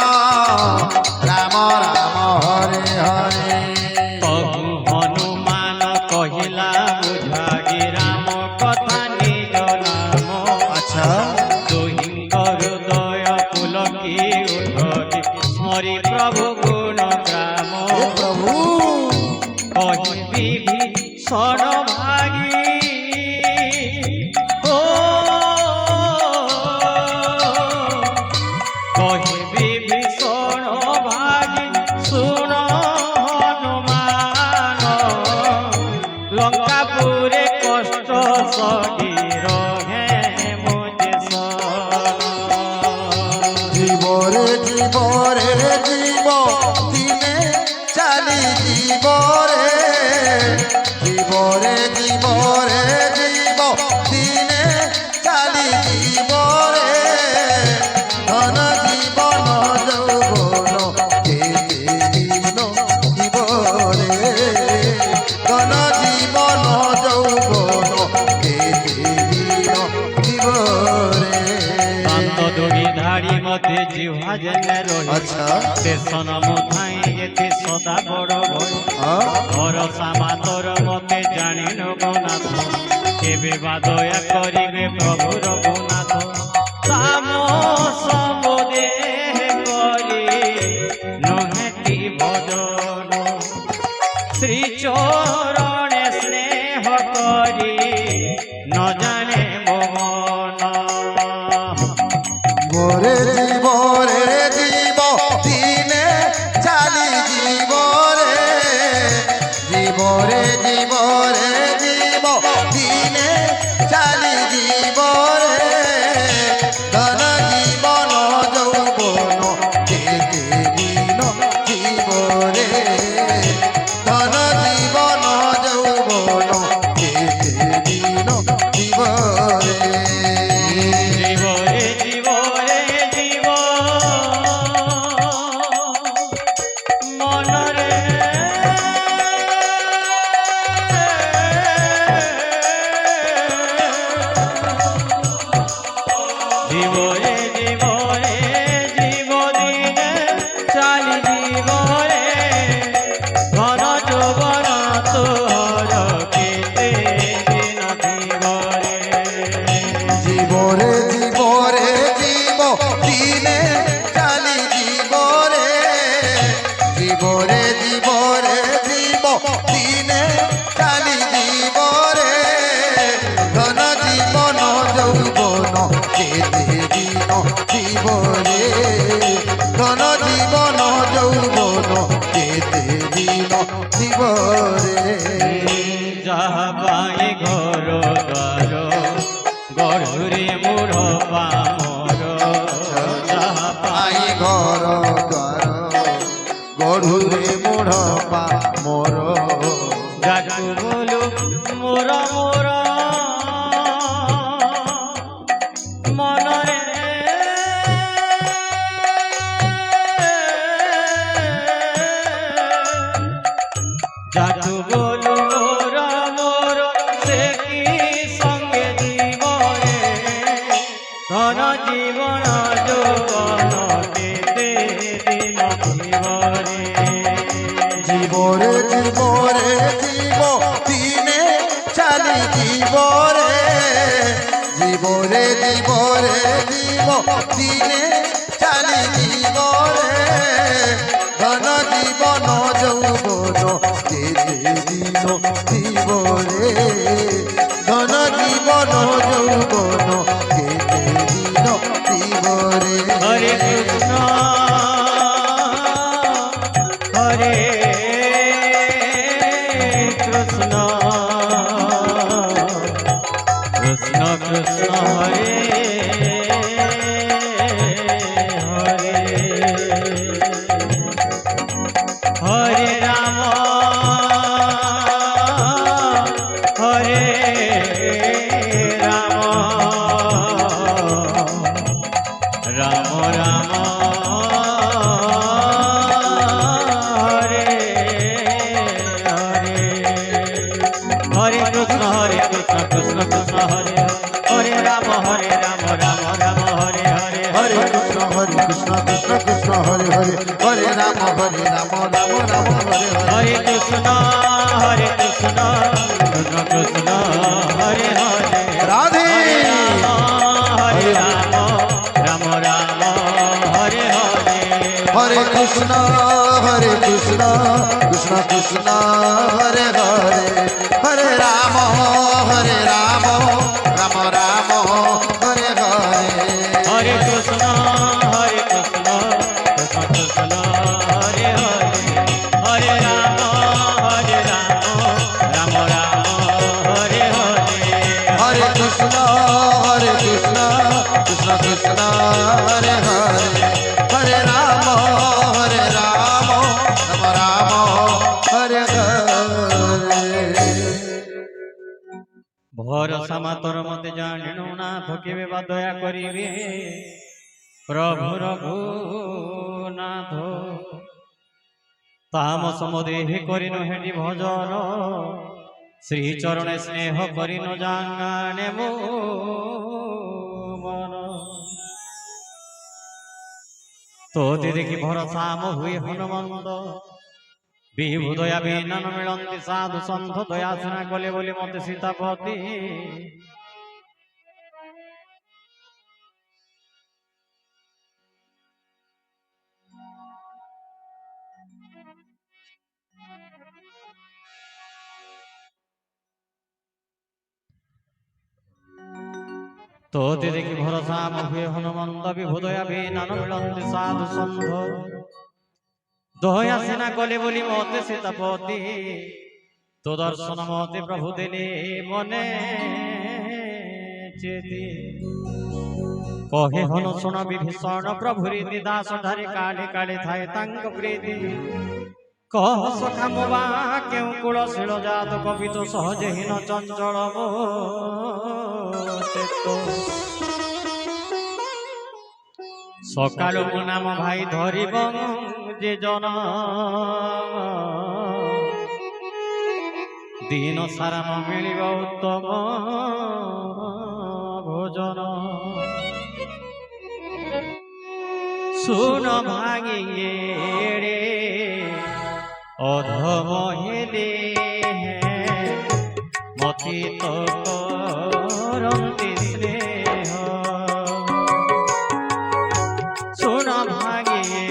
রাম রাম হরে হরে তহু হনুমান কহিলা বুঝাগি রাম কথা নিজ নাম আচ্ছা দুহিঙ্ক হৃদয় পুলকি উঠি স্মরি প্রভু গুণ গ্রাম হে প্রভু কহি বিভীষণ ভাগি ও কহি বিভীষণ ভাগি শুণ হনুমান লঙ্কাপুরে কষ্ট সহি রহে মুঝে জীব রে জীব দিনে চালি জীব রে জীব দিনে চালি জীব রে ধন জীবন যৌবন কেতে দিন জীব রে ধন জীবন যৌবন কেতে দিন জীব রে দড়ি ধাড়ি মধ্যে জিহ্বা জেনে রহি আচ্ছা তেসন মুথাই এতে সদা বড় ভয় ভরসা মাতর মতে জানি রঘুনাথ কেবে বা দয়া করিবে প্রভু রঘুনাথ তাম সমুদেহ করি নহেটি ভজন শ্রীচরণে স্নেহ করি ন জানে ভুবন মোরে জীব দিনে চালি জীব রে জীব দিনে চালি জীব রে ধন জীবন যৌবন কেতে দিন জীব রে ধন জীবন যৌবন কেতে দিন জীব রে জীব রে জীব রে জীব মনরে ধন জীবন যৌবন কেতে দিন জীব রে ধন জীবন যৌবন কেতে দিন জীব রে যাহা পাই ঘর দ্বার গড়ুরে মোর পামর যাহা আই ঘর দ্বার গড়ুরে মোড় পা মোর যাকু বলু মোর মোর মনরে যাকু বলু মোর মোর সে কি সঙ্গে জীবনে ধন জীবন যৌবন কেতে দিন জীবনে জীবরে জীবরে জীব দিনে চালি জীবরে জীবরে জীবরে জীব দিনে চালি জীবরে ধন জীবন যৌবন কেতে দিন জীবরে ধন জীবন যৌবন কেতে দিন জীবরে হরে কৃষ্ণ হরে কৃষ্ণ কৃষ্ণ কৃষ্ণ হরে হরে হরে রাম হরে রাম রাম রাম হরে হরে হরে কৃষ্ণ কৃষ্ণ কৃষ্ণ হরে হরে রাম রাম রাম হরে হরে হরে কৃষ্ণ কৃষ্ণ কৃষ্ণ হরে হরে হরে রাম রাম রাম হরে হরে হরে কৃষ্ণ কৃষ্ণ কৃষ্ণ হরে হরে রাধে হরে রাম রাম রাম হরে হরে হরে কৃষ্ণ কৃষ্ণ কৃষ্ণ হরে হরে হরে রাম রাম রাম হরে হরে হরে কৃষ্ণ কৃষ্ণ কৃষ্ণ হরে হরে হরে রাম রাম রাম হরে হরে হরে কৃষ্ণ কৃষ্ণ কৃষ্ণ হরে হরে হরে রাম রাম রাম হরে হরে ভরসা মাতর মতে জানিনু না থকিবে বা দয়া করিবে প্রভু রঘুনাথ তামস মদেহে করিনু হেটি ভজন শ্রীচরণে স্নেহ করিনু জানে মন তোতে দেখি ভরসা হুয়ে হনুমন্ত বিভু দয়া বিনান মিলন্তি সাধু সন্ଥ দয়া সিনা কলে বলি মতে সীতাপতি তোতে দেখি ভরসা হুয়ে হনুমন্ত বিভু দয়া বিনান মিলন্তি সাধু সন্ଥ দয়া সিনা কলে বলি মতে সীতাপতি তো দর্শন মতে প্রভু দেলে মনে চেতি কহে হন শুন বিভীষণ প্রভু রীতি দাস ধারে কালে কালে থায় তাঙ্গ প্রীতি কহ সখা মোবা কেউ কুল শিল জাত কবিত সহজে হীন চঞ্চল চেত সকালু নাম ভাই ধরিব যে জন দিন সারা ন মিলিব উত্তম ভোজন শুন ভাঙিয়ে রে অধম হেলে মতি তো করন্তি স্নেহ শুন ভাঙিয়ে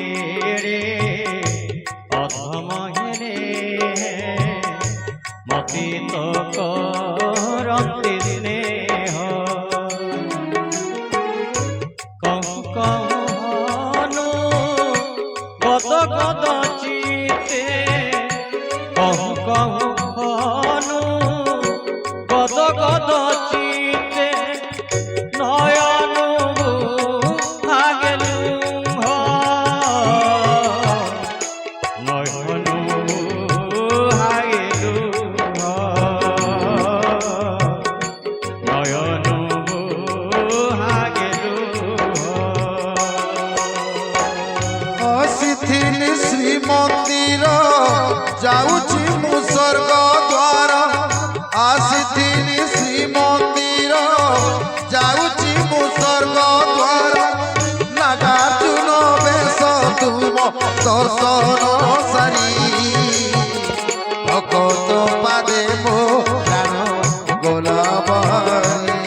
রে অধম হেলে মতি তো করন্তি স্নেহ গদ গদ চিতে নয়ন আগেলু নয়ন আগেলু নয়ন আগেলু আসিথিলি শ্রীমন্দির যাউছি মু স্বর্গ দ্বার আসিথিলি শ্রীমন্দির যাউছি মু স্বর্গ দ্বার নাগার্জুন বেশ তুম দর্শন সারি ভকত পাদে মো প্রাণ গোলাবারি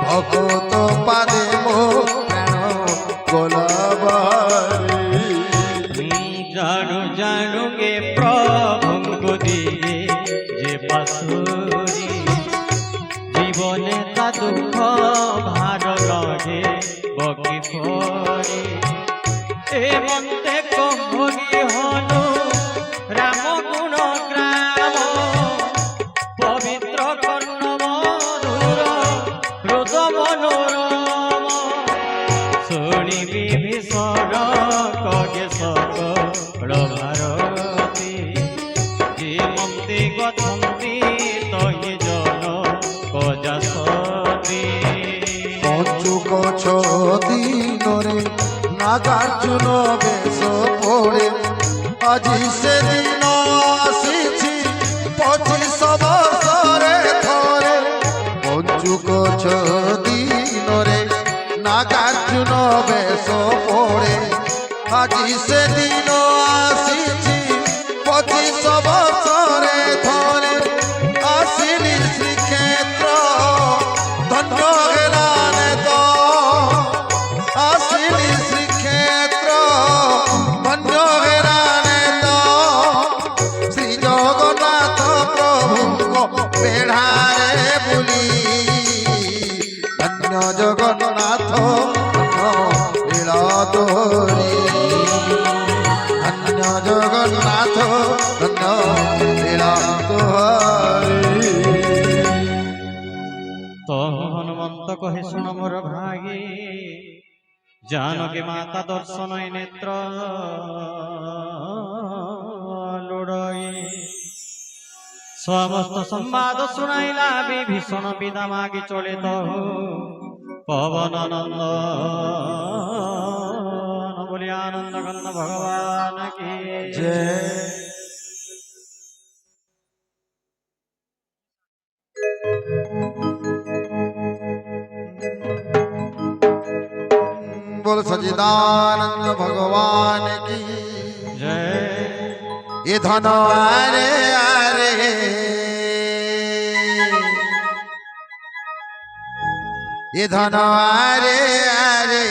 ভকত পাদে মো প্রাণ গোলাবারি জানু জানু গে প্রভুঙ্কু দিয়ে যে পাশুরি জীবনে তা দুঃখ ভার লগে বকি পড়ে এ মন্তে কম্ভগি হনু রাম গুণ গ্রাম পবিত্র কর্ণ মধুর হৃদ মনোরম শুনিবি ভীষণ কগে সকল ভারতী যে মন্তে গঠন্তি তহি জন কজাসতি পঞ্চুক দিনরে নাগার্জুন বেশ পড়ে আজি সেদিন আসিছি 25 বর্ষরে থরে পঞ্চুক দিনরে নাগার্জুন বেশ পড়ে আজি সেদিন আসিছি 25 বর্ষরে থরে আসিলি শ্রীক্ষেত্র ধন্য হেলানে তো আসিলি শ্রীক্ষেত্র ধন্য হেলানে তো শ্রী জগন্নাথ প্রভুঙ্ক বেঢ়ারে বুলি ধন্য জগন্নাথ লীলা তোরি ধন্য জগন্নাথ ধন্য লীলা তোরি তো হনুমন্ত কহে শুণ মোর ভাগে জানকী মাতা দর্শন নেত্র লোড়ই সমস্ত সংবাদ শুনাইলা বিভীষণ বিদা মাগি চলে তো পবন নন্দ বলি আনন্দ কন্দ ভগবান কি জয় बोल सच्चिदानंद भगवान की जय ये धन आरे आरे ये धन आरे आरे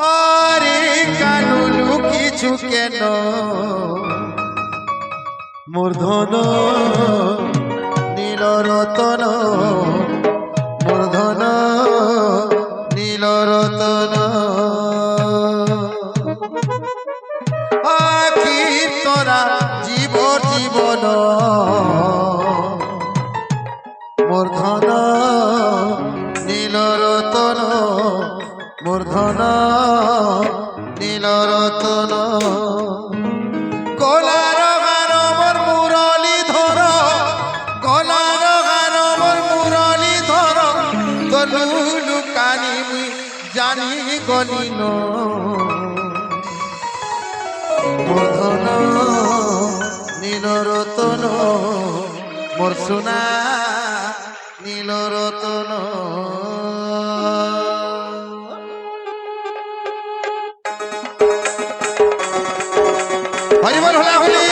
आरे कानुलु किछु केन मूर्धन नील रतन मूर्धन নীল রতন আখি তোরা জীব জীবন মূর্ধন নীল রতন মূর্ধন নীল রতন গলার গান মোর মুরলি ধর গলার গান মোর মুরলি ধর তলু কানি জানি গনিন মূর্ধন নীল রতন মোর সোনা নীল রতন হরি বল হলা হলি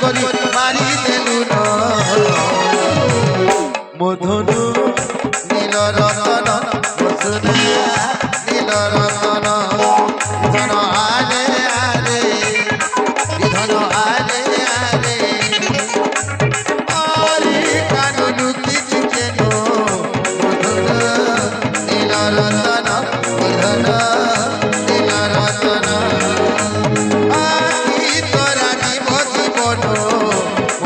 କରି ମାରି ଦେଲୁ ମଧୁନୁ নীল রতন বসুনা নীল রতন ধন আরে আরে ধন আরে আরে আরে কানুলু কিছু কেন মধুন নীল রতন মধুন নীল রতন আকি তোরা জীব জীবন মধুন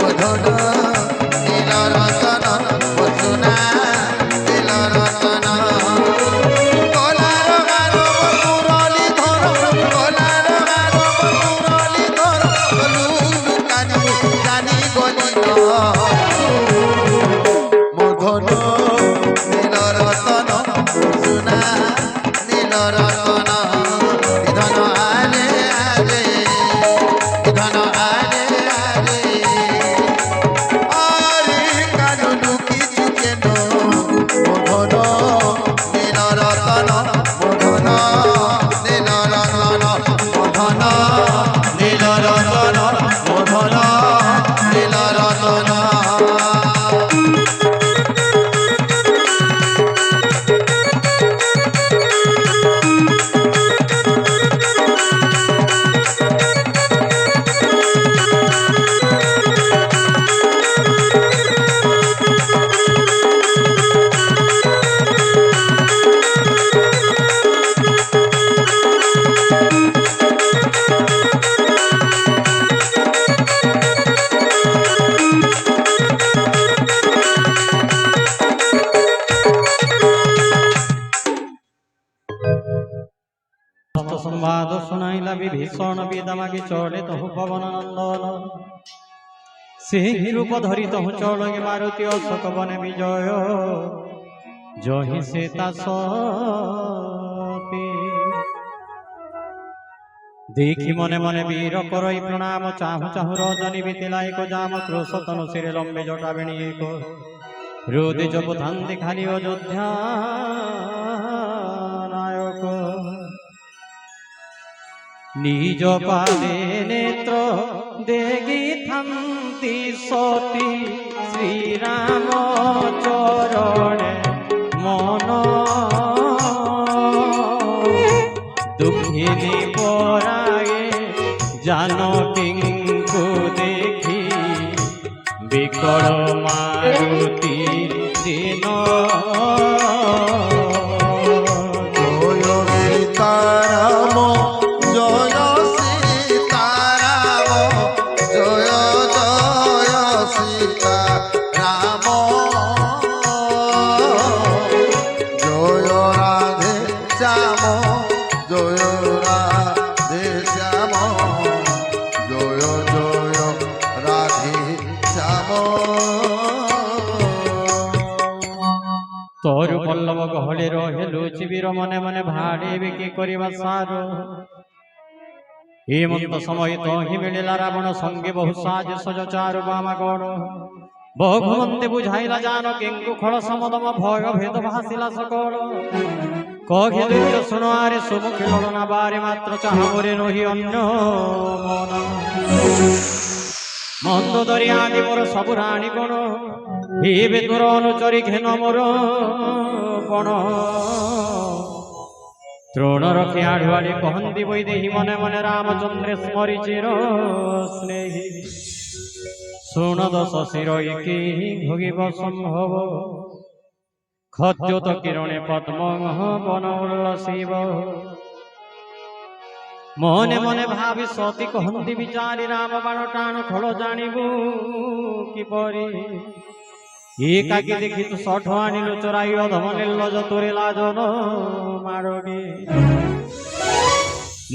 নীল রতন বসুনা संवाद सुनाइला विभीषण विदमागी चले तहु पवन नंदन सिंह रूप धरी तहु चलगे मारुति अशोक बने विजय जहि सीता सती देखी मने मने वीर करई प्रणाम चाहु चाहु रजनी बीतिला एक जाम क्रोश तनु सिरे लंबे जटा बेणी एक रोदे जब धांति खाली अयोध्या नायक निज पादे नेत्र देगी थांती सती श्रीराम चरणे मन दुखिनी पराए जानकी को देखी विकल मारुति दिन तोर पल्लव गहले रहे लुचिबीर मने मने भाड़े बिकी करिबा सारो हेमंत समय तो ही मिलिला रावण संगे बहु साज सज चारु बामा गण बहुमंते बुझाइला जानो केंकु खड़ समदम भय भेद भासिला सकल कहे दुर्य सुनो आरे सुमुखी लड़ना बारे मात्र चाहरे रही अन्य मन मंद दरियादि मोर सबु राणी गण हे तोर अनुचरी घेन मोर पण त्रोण रखी आढ़ुआड़ी कहती बई देही मने मने रामचंद्र स्मरी चिर स्नेही शुण दश शिर की भोगिब संभव खद्योत किरणे पद्म बन उल्लसिब मने मने भावी सती कहती विचारी राम बाण टाण खड़ जाणिबु किपरि एकाकी देखी तू सठ आनिलु चोराई अधम निर्लज तोरे लाजन मारगे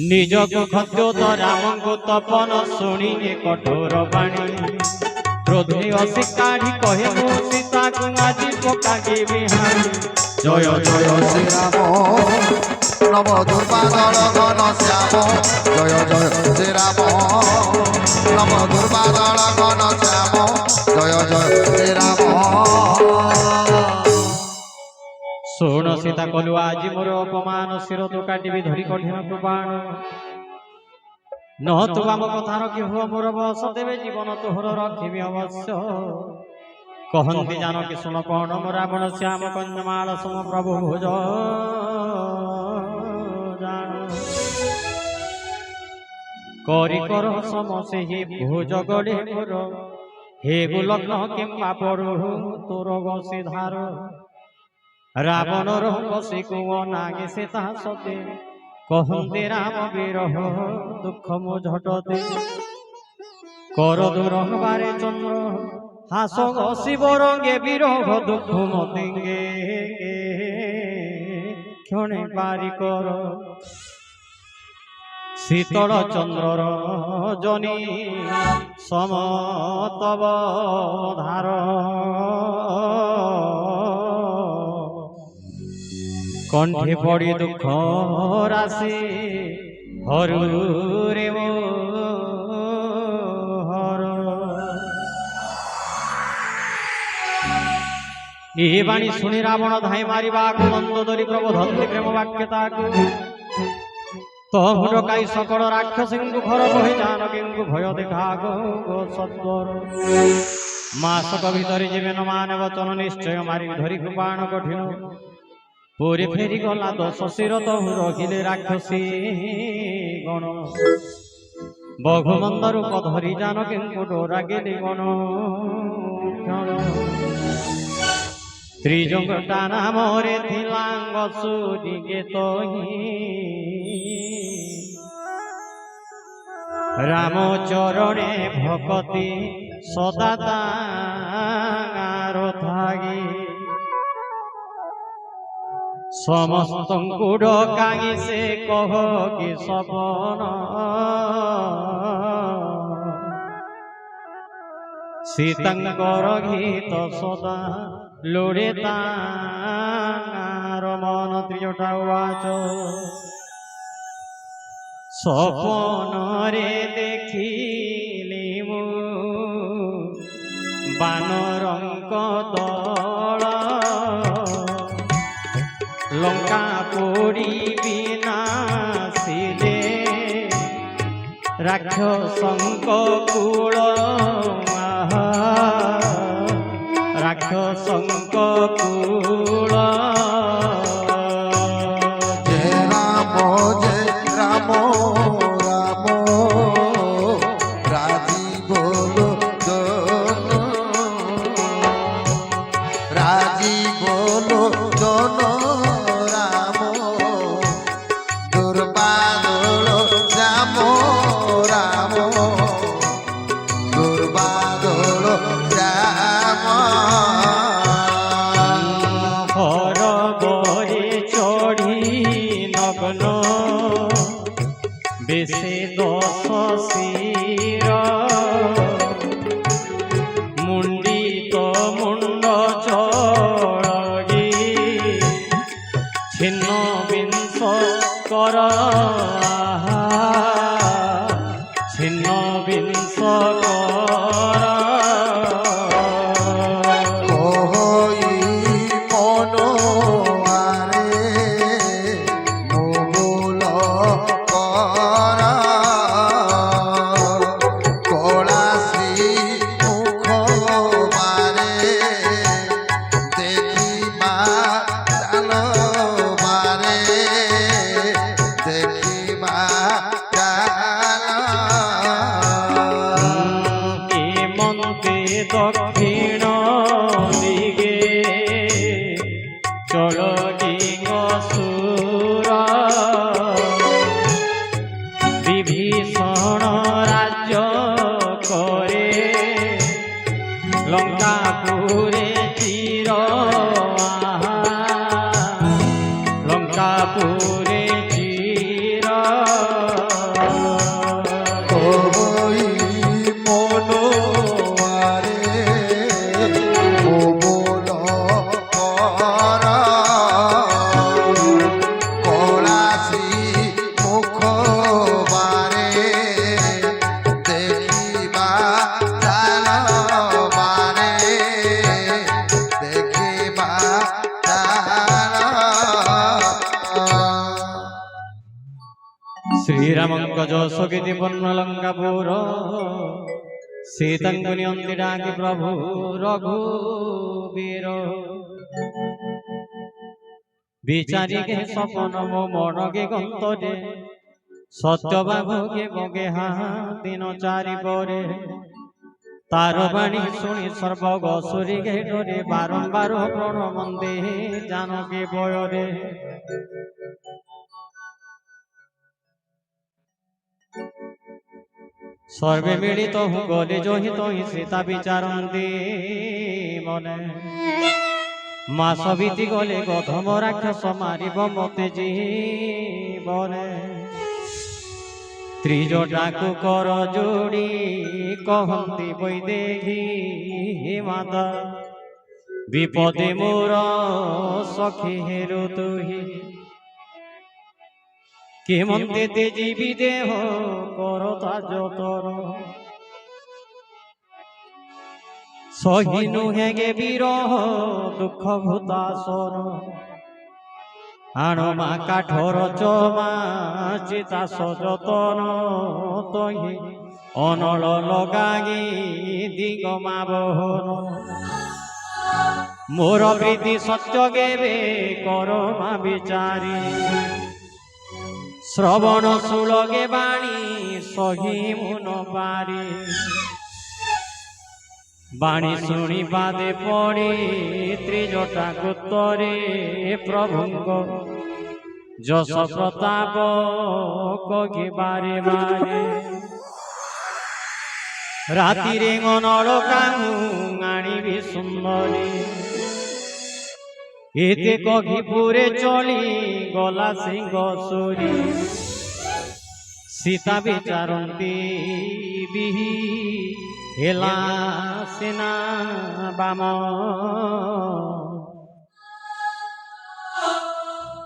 निज को खद्योत राम को तपन शुणी कठोर बाणी क्रोधे अशिकाढ़ी कहे मो सीता को আজি पकागे बिहारी जय जय श्री राम नव दुर्बादल घन श्याम जय जय श्री राम नव दुर्बादल घन श्याम जय जय श्री राम शुण सीता कलु आज मोर अपमान शिर तो काटिबी धरी कठिन कृपाण নহতু ଆମ କଥାର କି ହୁଅ ମୋର ବସ ଦେବେ ଜୀବନ ତୋହର ରଖିବି ଅବଶ୍ୟ କହନ୍ତି ଜାନକୀ ଶୁଣ କଣ ମୋ ରାବଣ ଶ୍ୟାମ କନ୍ୟମାଳ ସମ ପ୍ରଭୁ ଭୁଜ ଜାଣ କରି କର ସମ ସେହି ଭୁଜ ଗଡ଼େ ମୋର হে গুলগ্ন কিংবা পড়ু তোর বসে ধার রাবণর বসে কুয় নাগে সে তা সতে কহন্তে রাম বিরহ দুঃখ মো ঝটতে কর দুরহ বারে চন্দ্র হাস শিব রঙ্গে বিরহ দুঃখ মতিঙ্গে ক্ষণে পারি কর শীতল চন্দ্রর জনি সমতব ধার কণ্ঠে পড়ি দুঃখ রাশি হরু রে হর এই বাণী শুনি রাবণ ধাই মারিবাকু নন্দ ধরি প্রবোধন্তে প্রেম বাক্যে তাকু তহু ডকাই সকল রাক্ষসিঙ্গু ঘর বহে জানকীঙ্গু ভয় দেখা গো সত্বর মাসক ভিতরে যাবে ন মানে বচন নিশ্চয় মারি ধরি বাণ কঠিন পুরে ফেরি গলা দশ শির তহু রখিলে রাক্ষসী গণ বঘুমন্দ রূপ ধরি জানকীঙ্গু ডোরা গেলি গণ ত্রিজঙ্গটা নামরে থিলাঙ্গ সুদিকে তহি রামচরণে ভকতি সদা তার থাকি সমস্তঙ্কু ডকাই সে কহ কি সপন সীতাঙ্কর গীত সদা লোড়ে তার মন ত্রিজটা উবাচ স্বপনরে দেখিলি মু বানরঙ্ক দଳ লঙ্কা পୋଡ଼ି বিনাশিলে রাক্ষসঙ্ক কূଳ রাক্ষসঙ্ক কূଳ রাম রাম রাজি বলো জন রাজি বলো জন রাম দুর্বাদল রাম রাম দুর্বাদল রাম হর বরে চড়ি নগ্ন বেশে দশ শির মুন্ডিত মুন্ড চড়ি ছিন্ন বিংশ কর ছিন্ন বিংশ কর দক্ষিণ দিগে চলডিঙ্গ সুর বিভীষণ রাজ্য করে লঙ্কাপুরে চির লঙ্কাপুরে চির শ্রীরামঙ্গ যশোগীতি বর্ণলঙ্কাপুর সীতাঙ্গুনি অন্দিরাগি প্রভু রঘুবীর বিচারিকে স্বপন মনকে গন্তরে সত্যবাবুকে বগে দিন চারি পরে তার বাণী শুনি সর্বগসুরি ঘেটরে বারম্বার প্রণমন্দে জানকে বয়রে সর্বে মিলিত গলে জহিত সীতা বিচারন্তি মনে মাস বিতি গলে গধম রাক্ষস মারিব মতে জীবনে ত্রিজটাকু কর যোড়ি কহন্তি বৈদেহী মাতা বিপদে মোর সখী হেরু তুহি কেমন্তে তেজীবী দেহ করতা যতর সহিনু হেগে বিরহ দুঃখ ভূতাসর আণমা কাঠর চমা চিতা সযতন তহি অনল লগাগি দিগমা বহন মোর প্রীতি সত্য গেবে করমা বিচারি শ্রবণ সুলগে বাণী সহি মুন পারি বাণী শুনি বাদে পড়ে ত্রিজটা গুত্তরে প্রভুঙ্গ যশ প্রতাপ কগে বারে বারে রাতিরে অনল কাহু আনিবি সুন্দরী এতে কঘিপুরে চলি গলা সিংহ সুরি সীতা বিচারন্তি বিহি হেলা সেনা বাম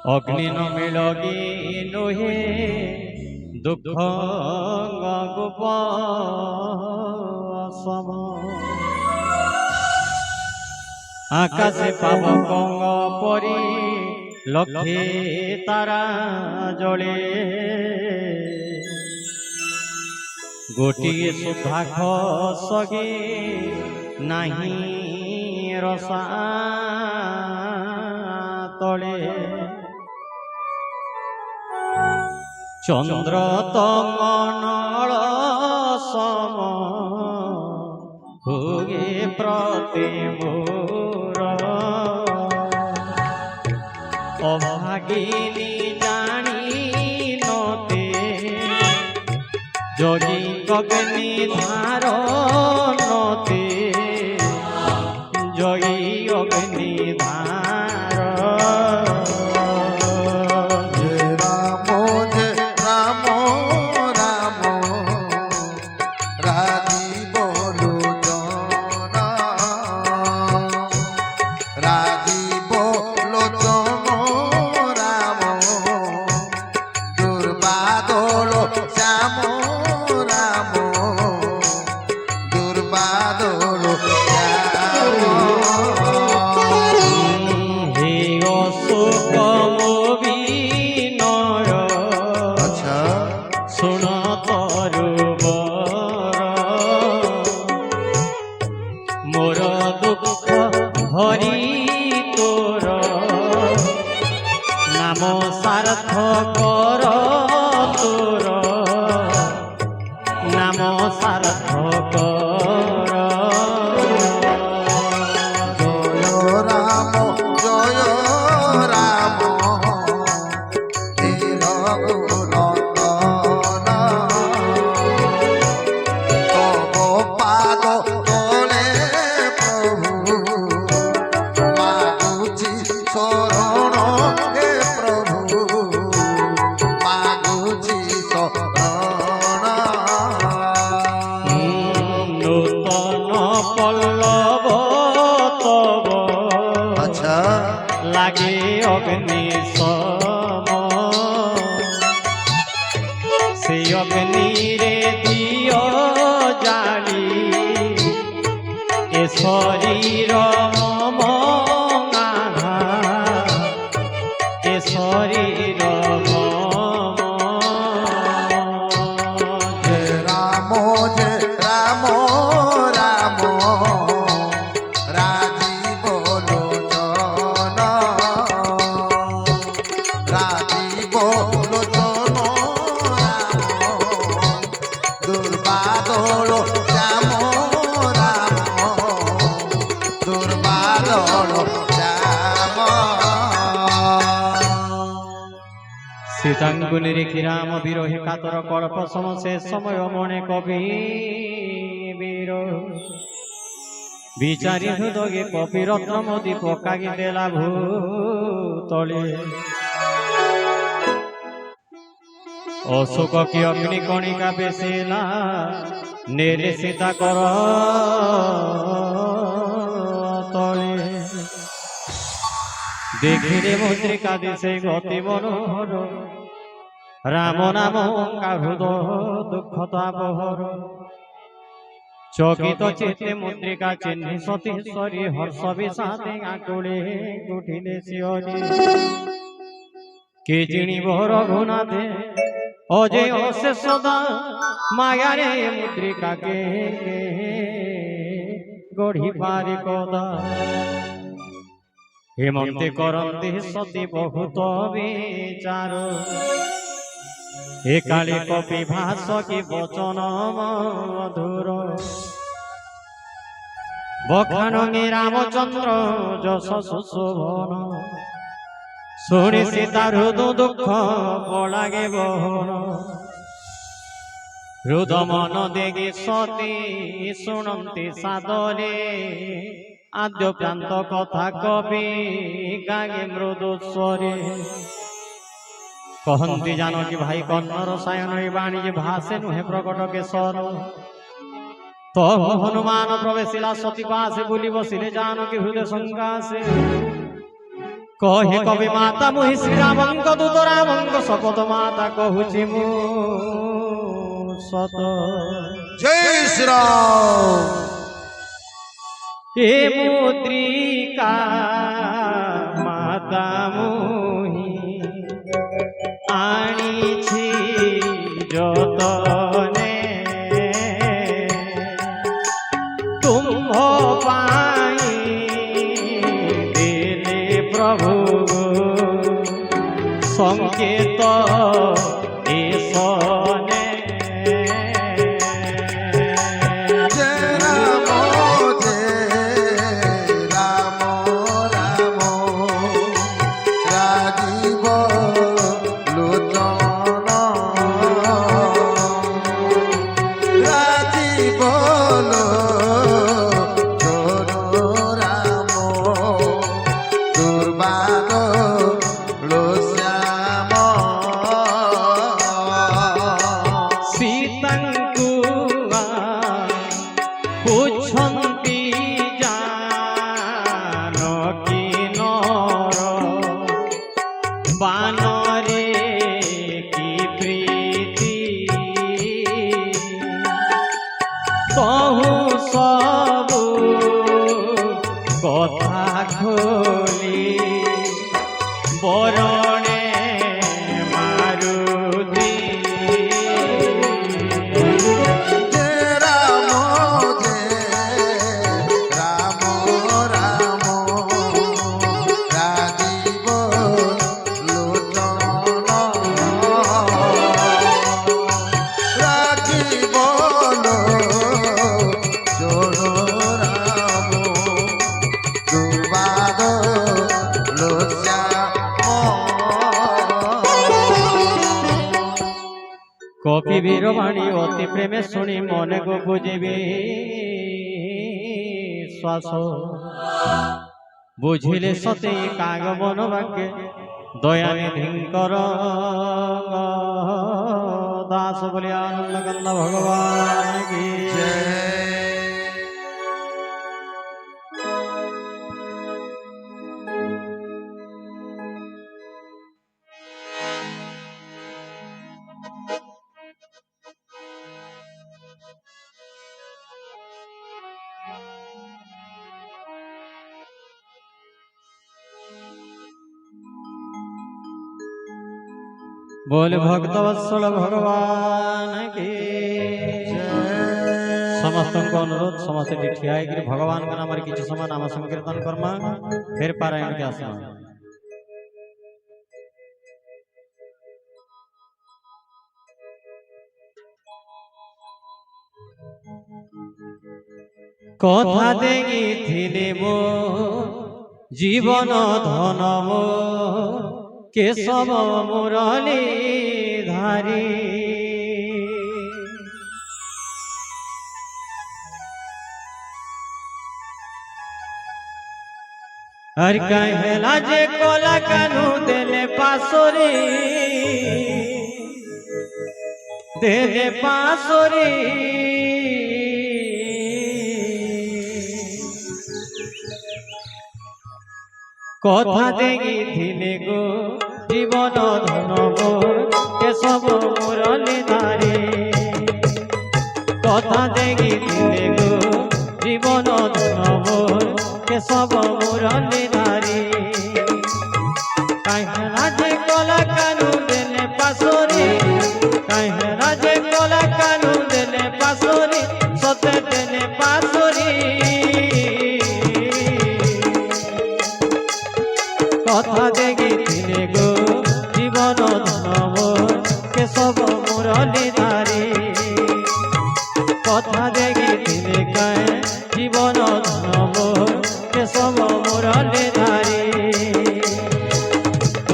অগ্নি নমিলগি নোহে দুঃখ গোপ সম আকাশে পাব কঙ্গ পরি লক্ষ্যে তারা জলে গোটিয়ে সুধা খসগে নাহি রসা তলে চন্দ্র তঙ্গনল সম ভোগে প্রতি মোর অভাগিনী জানি নতে যোগী অগ্নি ধারণতে যোগী অগ্নি ধার রাম রাম রাজীব লোচন রাজীব লোচন রাম দুর্বাদল শ্যাম রাম দুর্বাদল শ্যাম হে অশোক বিনয় আচ্ছা শুণ তরুবর মোর দুঃখ হরি তোর নাম সার্থকর তোর নাম সার্থকর জয় রাম জয় রাম হে রঘুনন্দন তব পাদ তলে প্রভু মাগুছি শরণ হে প্রভু মাগুছি শরণ নূতন পল্লব তব আচ্ছা লাগে অগ্নি সম সেই অগ্নিরে দিও জালি এ শরীর মম আধা এ শরীর মম সীতাঙ্গু নিরেখি রাম বিরহে কাতর কল্প সমসে সময় মনে কবি বীর বিচারি হৃদয়ে কপি রত্ন মোদি পকাগি দেলা ভূতলে অশোক কি অগ্নি কণিকা বেশিলা নেলে সীতা কর তলে দেখিলে মুদ্রিকা দিশে গতি মনোহর রাম নাম হৃদ দুঃখ তাপহর চকিত চিত্তে মুদ্রিকা চিহ্নি সতীশ্বরী হর্ষ বিষাদে আকুলে উঠিলে শিয়রি কে জিনিব রঘুনাথে অজয় অশেষ সদা মায়ারে মুদ্রিকাকে গড়ি পারি কদা হেমন্তে করন্তে সতী বহুত বিচার একালে কপি ভাষ কি বচন মধুর বখানঙ্গে রামচন্দ্র যশ সুশোভন শুনি সীতার হৃদ দুঃখ পলাগে বহন হৃদ মন দেগে সতী শুনন্তি সাদরে আদ্য প্রান্ত কথা কবি গাগে মৃদু স্বরে কহন্তি জানকি ভাই কন্নর সায়ন বাণী ভাষে নুহে প্রকট কেশর তব হনুমান প্রবেশিলা সতী পাশে বলি বসিলে জানকি হৃদয় সংকাশে কহে কবি মাতা মুহি শ্রীরামঙ্ক দূত রামঙ্ক শপথ মাতা কহুছি মু সত জয় শ্রীরাম। এ মুদ্রিকা মাতা মুহি আনিছি যতনে তুম্ভ পাই দিলে প্রভু সংকেত এসনে কথা খোলি বরণে মারুতি রাম রাম রাম রাজীব লোচন রাজীব লোচন কপি বীরবাণী অতি প্রেমে শুনি মনে গো বুঝিবি শ্বাস বুঝিলে সতে কাগ বন বাক্যে দয়ানিধিঙ্কর দাস বলি আনন্দ কন্দ ভগবান কি बोल भक्त वत्सल भगवान की समस्त अनुरोध समस्त ठिया भगवान का नाम किसी समय नाम संकीर्तन कर्मा फिर पारायण के आसमा कथा देखी मो जीवन धन मो কেশব মুরলী ধারী। हर कहला जे कोला कानू देले पासोरी, देले पासोरी। कथा देगी थिले गो जीवन धन मोर केशव मुरली धारी। कथा देगी थिले गो जीवन धन मोर केशव मुरली धारी। कहना जे कोला कानू देले पासोरी, कहना जे कोला कानू देले पासोरी, सते देले पासोरी। कथा देगी थिले गो जीवन धन मोर केशव मुरली धारी। कथा देगी थिले कहे जीवन धन मोर केशव मुरली धारी।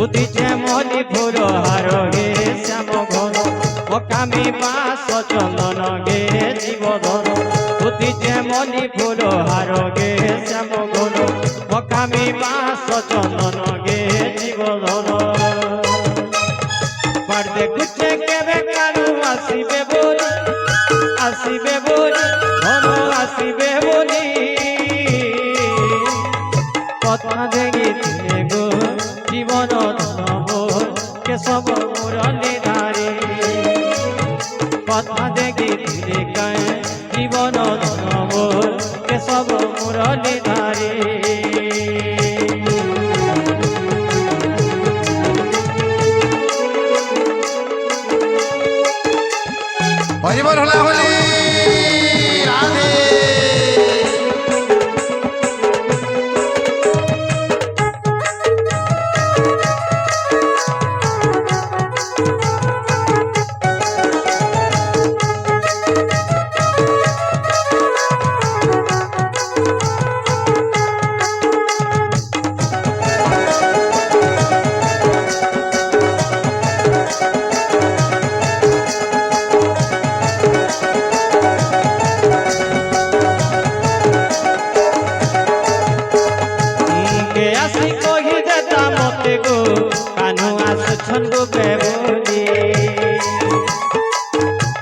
उदिचे मली फूल हार गे श्याम घन, पकामी बास चंदन गे जीवधन। उदिचे मली फूल हार गे श्याम घन, पकामी बास चंदन गे जीवधन। पर देखुचे केबे कानू आसिबे बोली, आसिबे बोली धन आसिबे बोली। कथा देगी थिले गो जीवन धन मोर केशव मुरली धारी। कथा देगी थिले कहे जीवन धन मोर केशव मुरली धारी। हरि बोल होला होली राधे।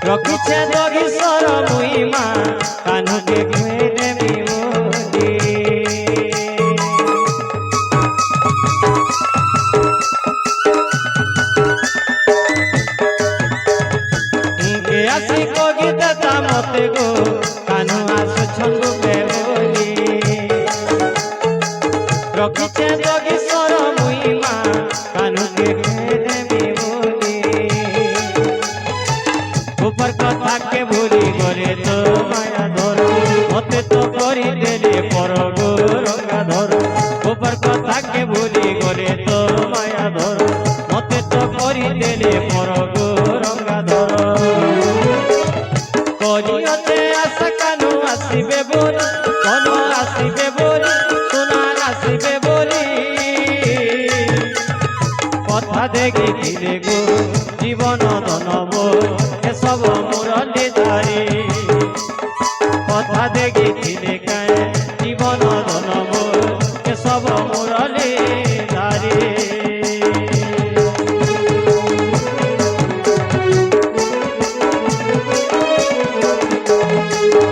रखिछे दगी सर मुइमा कान्हू के घेरे बिमोली। के आसी कगी देता मते गो कान्हू आस छंगु पे बोली। रखिछे दगी सर मुइमा कान्हू के घेरे बिमोली। ऊपर कथा के भूली गले तो माया धर, मते तो करी देले पर गो रंगा धर। ऊपर कथा के भूली गले तो माया धर, मते तो करी देले पर गो रंगा धर। करियते आशा कानू आसिबे बोली, कन आसिबे बोली, सोनार आसिबे बोली। कथा देगी थिले गो जीवन धन मोर केशव मुरली धारी। कथा देगी थिले कहे जीवन धन मोर केशव मुरली धारी।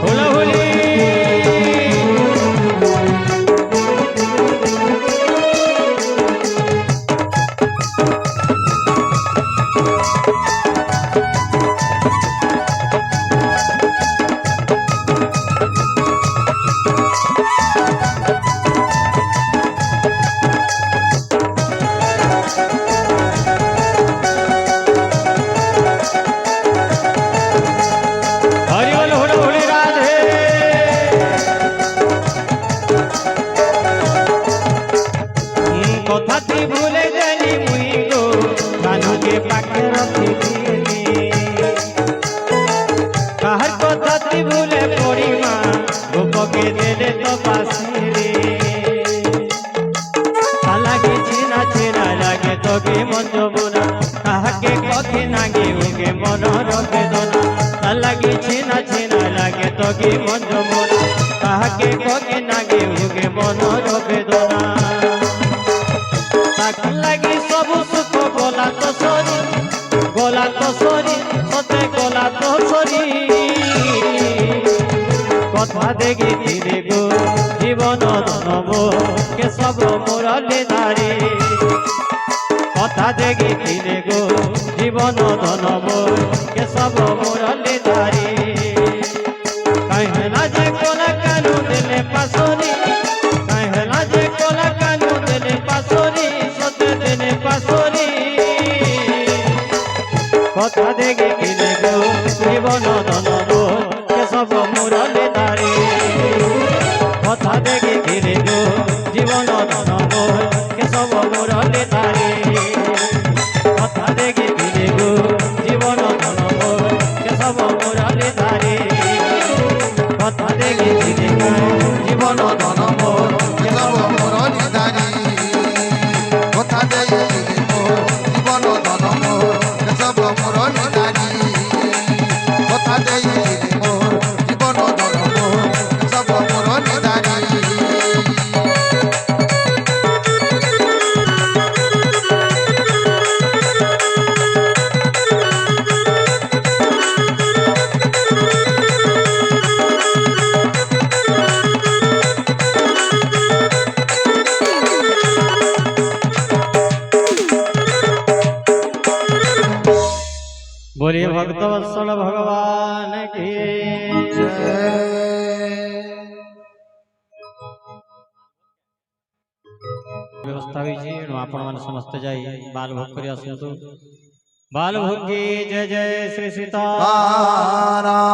होला होली के देले तो पासी रे साला की छीना छीना लागे तो के যোগী মন যমুনা তাহাকে কগে নাগে ভোগে মনর বেদনা তাকে লাগি সবু সুখ গলা তো সরি সতে গলা তো সরি কথা দেখি ধীরে গো জীবন নব কেশব মুরলী ধারে কথা দেখি ধীরে গো জীবন ধনব কেশব মুরলী ধারে कहला जे कोला कानू दिले पासोरी कहला जे कोला कानू दिले पासोरी सते दिले पासोरी कथा देगे किले गो जीवन धनब केशव मुरली धारे कथा देगे किले गो जीवन धनब केशव मुरली धारे कथा देगे किले गो जीवन धनब केशव मुरली धारे কথা দেখি জীবন ধন মোর কেশব মুরলী ধারী কথা দেই মোর জীবন ধন মোর কেশব মুরলী ধারী কথা দেই মোর জীবন ধন মোর কেশব মুরলী ধারী बोलिए भक्तवत्सल भगवान की व्यवस्था होइछि आपण माने समस्त जाई बाल भोग करि आसंतु बाल भोग की जय जय श्री सीता नारायण